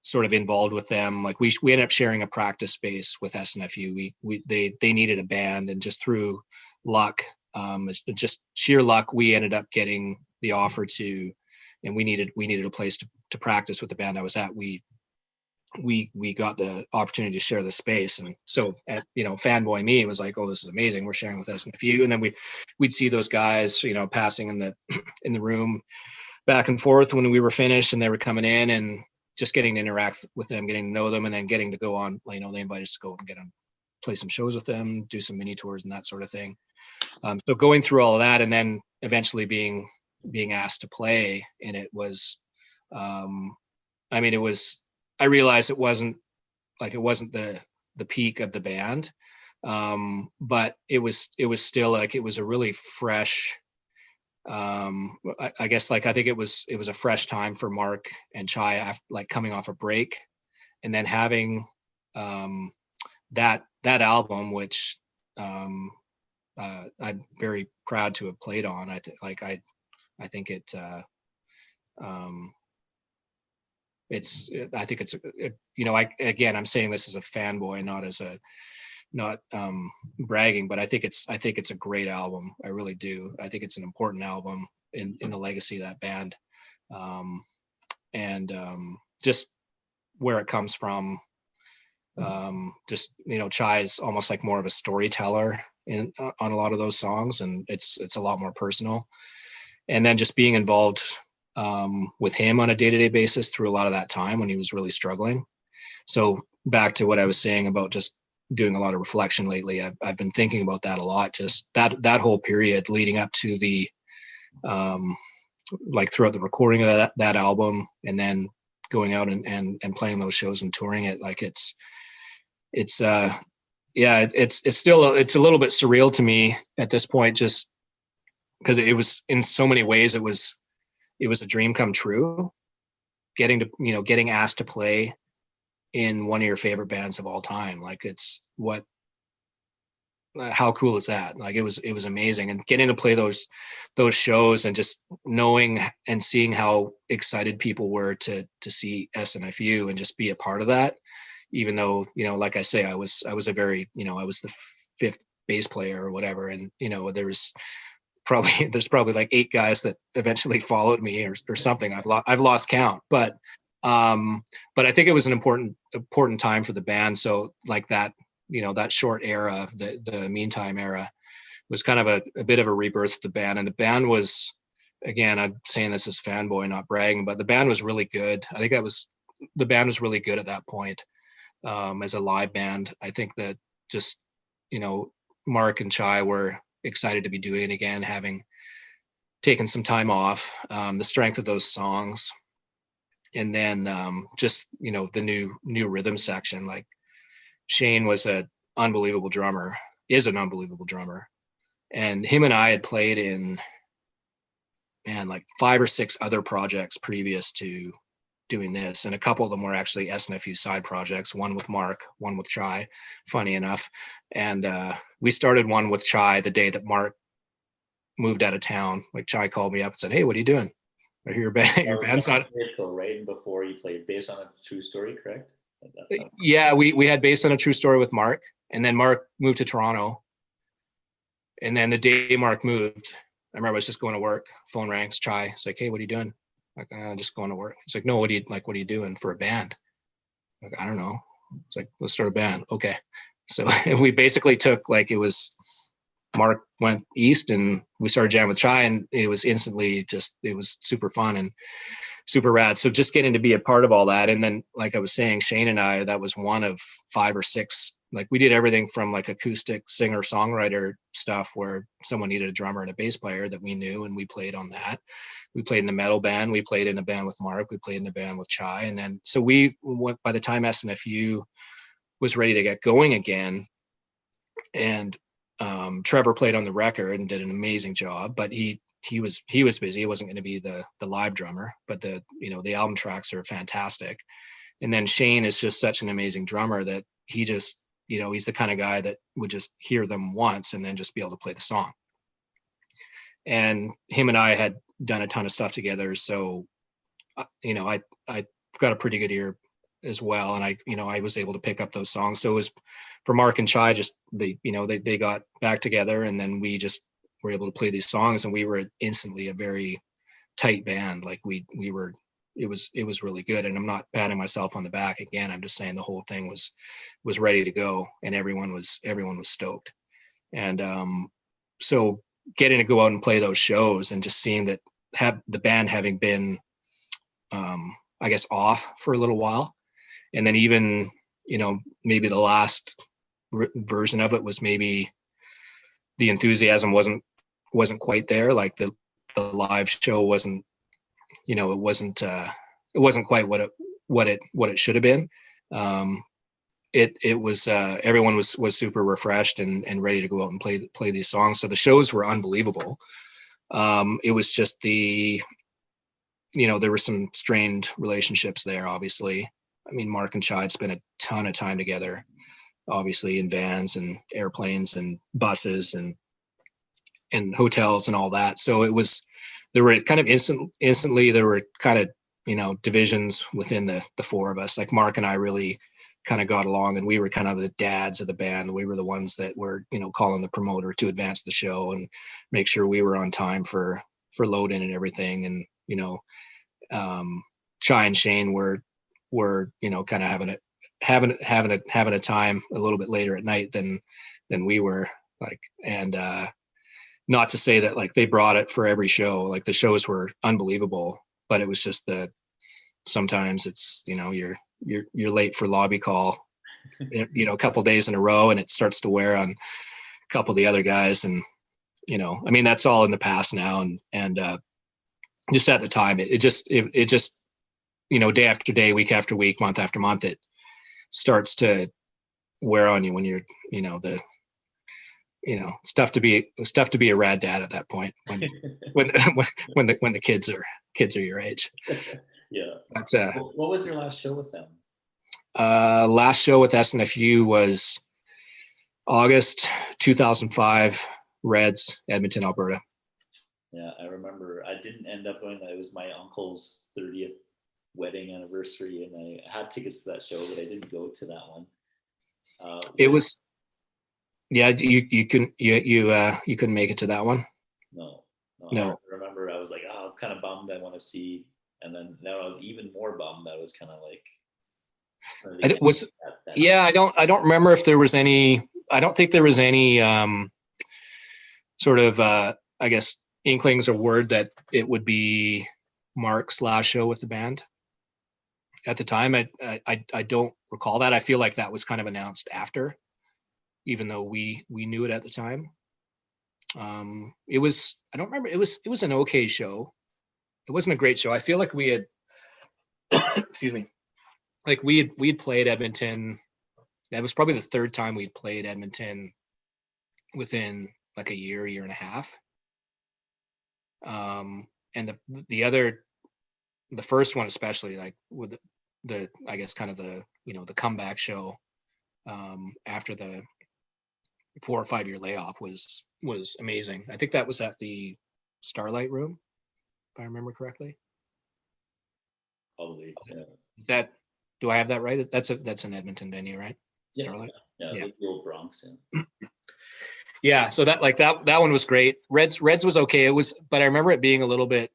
sort of involved with them. Like, we ended up sharing a practice space with SNFU. They needed a band, and just through luck, just sheer luck, we ended up getting the offer to, and we needed a place to practice with the band I was at. We got the opportunity to share the space. And so, fanboy me, it was like, oh, this is amazing, we're sharing with SNFU. And then we'd see those guys, passing in the room back and forth when we were finished, and they were coming in, and just getting to interact with them, getting to know them, and then getting to go on, they invited us to go and play some shows with them, do some mini tours and that sort of thing. So going through all of that, and then eventually being asked to play, and it was, I realized it wasn't the peak of the band, but it was still, like, it was a really fresh, I guess, like, I think it was a fresh time for Mark and Chai, after, like, coming off a break, and then having that album, which I'm very proud to have played on. I think it I'm saying this as a fanboy, not as a not bragging, but I think it's a great album. I really do. I think it's an important album in the legacy of that band. And just where it comes from, just, you know, Chai's almost like more of a storyteller on a lot of those songs, and it's a lot more personal. And then just being involved with him on a day-to-day basis through a lot of that time when he was really struggling. So back to what I was saying about just doing a lot of reflection lately, I've been thinking about that a lot, just that whole period leading up to the like throughout the recording of that album, and then going out and playing those shows and touring it. Like it's still, it's a little bit surreal to me at this point, just because it was, in so many ways, it was a dream come true, getting asked to play in one of your favorite bands of all time. Like how cool is that? Like it was amazing, and getting to play those shows and just knowing and seeing how excited people were to see SNFU and just be a part of that. Even though, you know, like I say, I was a very, you know, I was the fifth bass player or whatever, and you know, there's probably like 8 guys that eventually followed me or something. I've lost count, but I think it was an important time for the band. So like that, you know, that short era, the Meantime era, was kind of a bit of a rebirth of the band. And the band was, again, I'm saying this as fanboy, not bragging, but the band was really good. I think the band was really good at that point, as a live band. I think that just, you know, Mark and Chai were excited to be doing it again, having taken some time off, the strength of those songs. And then just, you know, the new rhythm section. Like Shane was is an unbelievable drummer. And him and I had played in, man, like 5 or 6 other projects previous to doing this. And a couple of them were actually SNFU side projects, one with Mark, one with Chai, funny enough. And we started one with Chai the day that Mark moved out of town. Like Chai called me up and said, "Hey, what are you doing? I hear your band's not..." Right before you played Based on a True Story, correct? Yeah, we had Based on a True Story with Mark, and then Mark moved to Toronto. And then the day Mark moved, I remember I was just going to work. Phone rings, Chai. It's like, "Hey, what are you doing?" Like, "Just going to work." It's like, "No, what are you doing for a band?" Like, "I don't know." It's like, "Let's start a band." Okay. So we basically took, like, it was, Mark went east and we started jamming with Chai, and it was instantly just, it was super fun and super rad. So just getting to be a part of all that. And then, like I was saying, Shane and I, that was one of 5 or 6, like we did everything from like acoustic singer songwriter stuff where someone needed a drummer and a bass player that we knew, and we played on that. We played in a metal band. We played in a band with Mark. We played in a band with Chai. And then, so we went, by the time SNFU was ready to get going again, and Trevor played on the record and did an amazing job, but he was busy. He wasn't going to be the live drummer, but the album tracks are fantastic. And then Shane is just such an amazing drummer that he just, you know, he's the kind of guy that would just hear them once and then just be able to play the song. And him and I had done a ton of stuff together. So, you know, I got a pretty good ear as well. And I was able to pick up those songs. So it was for Mark and Chai, just they got back together, and then we just were able to play these songs, and we were instantly a very tight band. Like it was really good. And I'm not patting myself on the back again. I'm just saying the whole thing was ready to go, and everyone was stoked. And so getting to go out and play those shows and just seeing that, have the band having been, I guess, off for a little while. And then even, you know, maybe the last version of it was maybe the enthusiasm wasn't quite there. Like the live show wasn't, you know, it wasn't quite what it should have been. It was, everyone was super refreshed and ready to go out and play these songs. So the shows were unbelievable. It was just there were some strained relationships there, obviously. I mean, Mark and Chai had spent a ton of time together, obviously, in vans and airplanes and buses and hotels and all that. So there were kind of instantly there were kind of, you know, divisions within the 4 of us. Like Mark and I really kind of got along, and we were kind of the dads of the band. We were the ones that were, calling the promoter to advance the show and make sure we were on time for load-in and everything. And, Chai and Shane were, kind of having a time a little bit later at night than we were, like, and, not to say that like they brought it for every show, like the shows were unbelievable, but it was just that sometimes it's, you're late for lobby call, a couple days in a row, and it starts to wear on a couple of the other guys. And, that's all in the past now. And just at the time, it just, day after day, week after week, month after month, it starts to wear on you when you're, it's tough to be a rad dad at that point when the kids are your age. Yeah. But, what was your last show with them? Last show with SNFU was August 2005, Reds, Edmonton, Alberta. Yeah, I remember. I didn't end up going. It was my uncle's 30th wedding anniversary, and I had tickets to that show, but I didn't go to that one. It was. Yeah, you couldn't make it to that one. No. I remember I was like, oh, I'm kind of bummed. I want to see, and then now I was even more bummed. I was kind of like, it was. Yeah, I don't remember if there was any. I don't think there was any sort of I guess inklings or word that it would be Mark's last show with the band. At the time, I don't recall that. I feel like that was kind of announced after, even though we knew it at the time. It was, I don't remember. It was an okay show. It wasn't a great show. I feel like we had, excuse me, like we had played Edmonton. That was probably the third time we'd played Edmonton within like a year and a half. And the first one, especially, like with the I guess kind of the the comeback show after the 4 or 5 year layoff was amazing. I think that was at the Starlight Room, if I remember correctly. Probably. Yeah. Do I have that right? That's an Edmonton venue, right? Yeah, Starlight. Yeah. The old Bronx. Yeah. Yeah. So that one was great. Reds was okay. It was, but I remember it being a little bit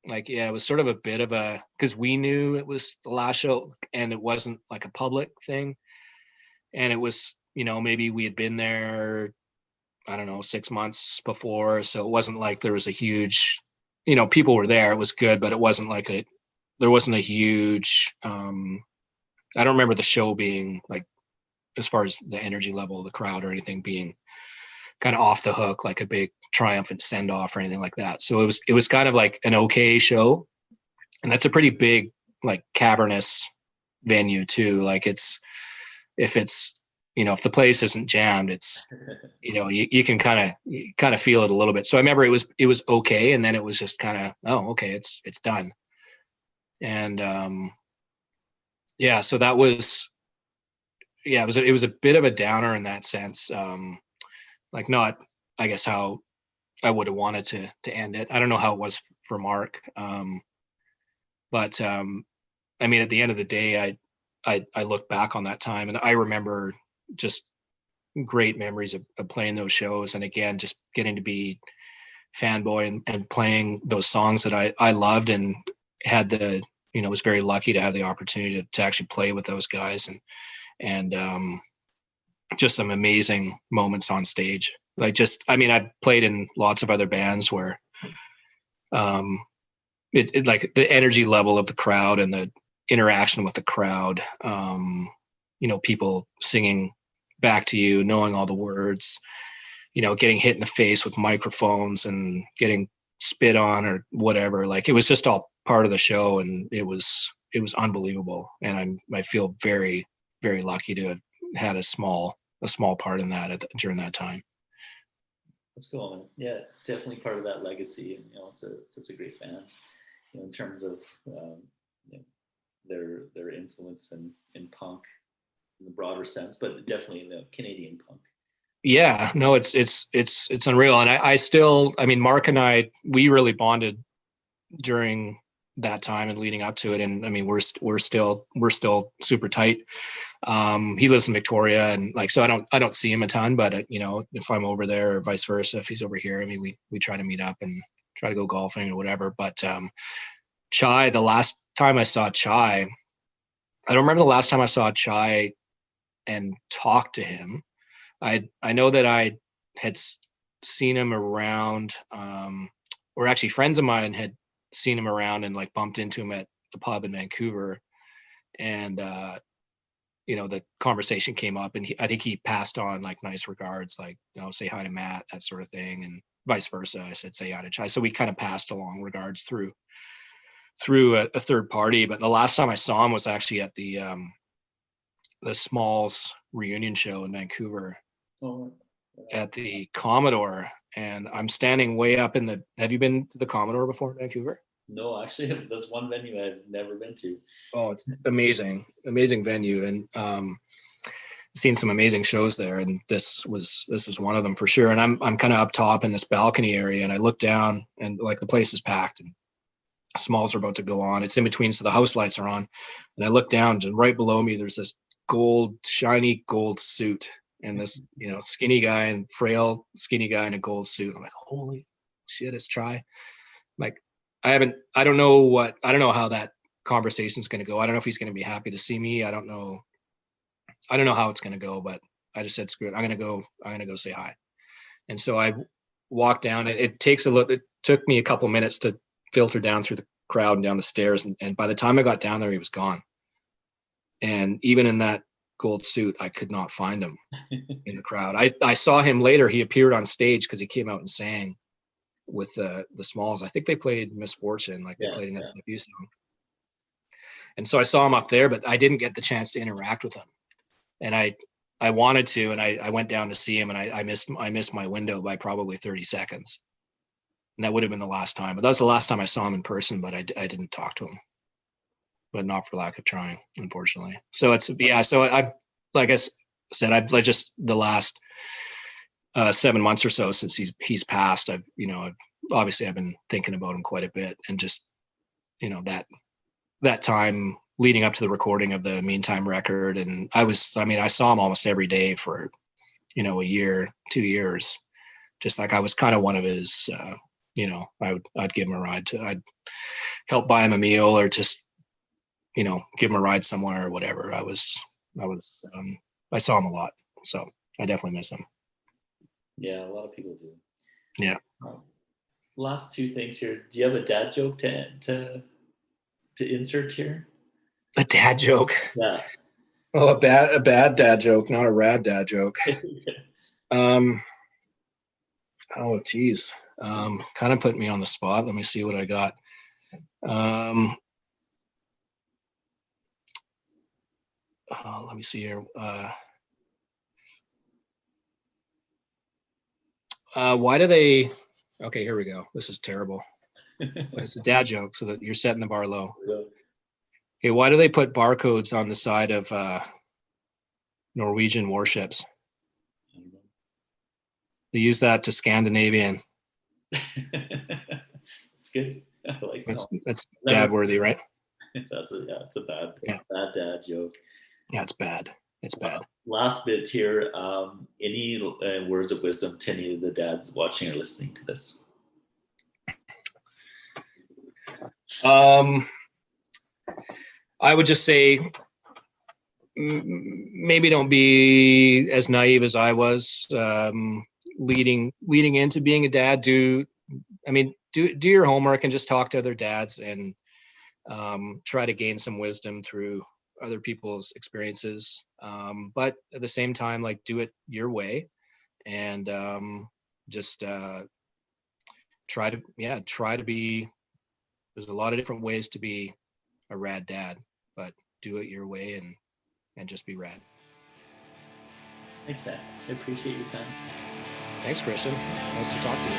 like, yeah, it was sort of a bit of a, because we knew it was the last show and it wasn't like a public thing, and it was, maybe we had been there, I don't know, 6 months before, so it wasn't like there was a huge, people were there. It was good, but it wasn't like there wasn't a huge. I don't remember the show being like, as far as the energy level of the crowd or anything, being kind of off the hook, like a big triumphant send off or anything like that. So it was kind of like an okay show, and that's a pretty big, like, cavernous venue too. Like if the place isn't jammed, it's, you can kind of feel it a little bit. So I remember it was okay. And then it was just kind of, oh, okay, it's done. And, yeah, so that was, yeah, it was a bit of a downer in that sense. Like, not, I guess, how I would have wanted to end it. I don't know how it was for Mark. But I mean, at the end of the day, I look back on that time and I remember just great memories of playing those shows. And again, just getting to be fanboy and playing those songs that I loved, and had the, was very lucky to have the opportunity to actually play with those guys, and just some amazing moments on stage. Like, I've played in lots of other bands where it like the energy level of the crowd and the interaction with the crowd, people singing back to you, knowing all the words, getting hit in the face with microphones and getting spit on or whatever. Like, it was just all part of the show, and it was unbelievable. And I feel very, very lucky to have had a small part in that during that time. That's cool. Yeah, definitely part of that legacy. And it's such a great band, in terms of their influence in punk in the broader sense, but definitely in the Canadian punk. Yeah, no, it's unreal. And I still, Mark and I, we really bonded during that time and leading up to it. And I mean, we're still super tight. He lives in Victoria, and like, so I don't see him a ton, but you know, if I'm over there or vice versa, if he's over here, I mean, we try to meet up and try to go golfing or whatever. But Chai, the last time I saw Chai, I don't remember the last time I saw Chai and talked to him. I know that I had seen him around, or actually friends of mine had seen him around and like bumped into him at the pub in Vancouver. And, you know, the conversation came up, and I think he passed on like nice regards, like, you know, say hi to Matt, that sort of thing. And vice versa. I said, say hi to Chai. So we kind of passed along regards through a third party. But the last time I saw him was actually at the Smalls reunion show in Vancouver. Oh. At the Commodore, and I'm standing way up in the. Have you been to the Commodore before in Vancouver? No, actually, there's one venue I've never been to. Oh, it's amazing venue, and seen some amazing shows there. And this is one of them for sure. And I'm kind of up top in this balcony area, and I look down, and like the place is packed, and Smalls are about to go on. It's in between, so the house lights are on, and I look down, and right below me, there's this shiny gold suit. And this, you know, skinny guy and frail skinny guy in a gold suit. I'm like, holy shit, it's Chai. Like, I don't know how that conversation is going to go. I don't know if he's going to be happy to see me. I don't know how it's going to go, but I just said, screw it. I'm going to go say hi. And so I walked down. It took me a couple minutes to filter down through the crowd and down the stairs. And by the time I got down there, he was gone. And even in that gold suit, I could not find him in the crowd. I saw him later. He appeared on stage because he came out and sang with the Smalls. I think they played Misfortune, like they played an SNFU song. And so I saw him up there, but I didn't get the chance to interact with him. And I wanted to, and I went down to see him, and I missed my window by probably 30 seconds. And that would have been the last time. But that was the last time I saw him in person, but I didn't talk to him. But not for lack of trying, unfortunately. So it's, yeah. So I, like I said, I've like just the last 7 months or so since he's passed, I've obviously I've been thinking about him quite a bit, and just, you know, that time leading up to the recording of the Meantime record. And I saw him almost every day for, you know, a year, 2 years. Just like I was kind of one of his, you know, I'd give him a ride I'd help buy him a meal, or just, you know, give him a ride somewhere or whatever. I saw him a lot, so I definitely miss him. Yeah, a lot of people do. Yeah. Last two things here. Do you have a dad joke to insert here? A dad joke? Yeah. Oh, a bad dad joke, not a rad dad joke. Oh, geez. Kind of put me on the spot. Let me see what I got. Let me see here. Why do they? Okay, here we go. This is terrible. It's a dad joke, so that you're setting the bar low. Yeah. Okay, why do they put barcodes on the side of Norwegian warships? They use that to Scandinavian. It's good. I like that. That's dad worthy, right? It's a bad dad joke. Yeah, it's bad. It's bad. Last bit here. Any words of wisdom to any of the dads watching or listening to this? I would just say maybe don't be as naive as I was leading into being a dad. Do your homework and just talk to other dads, and try to gain some wisdom through other people's experiences. But at the same time, like, do it your way, and just try to be. There's a lot of different ways to be a rad dad, but do it your way and just be rad. Thanks, Matt. I appreciate your time. Thanks, Christian. Nice to talk to you.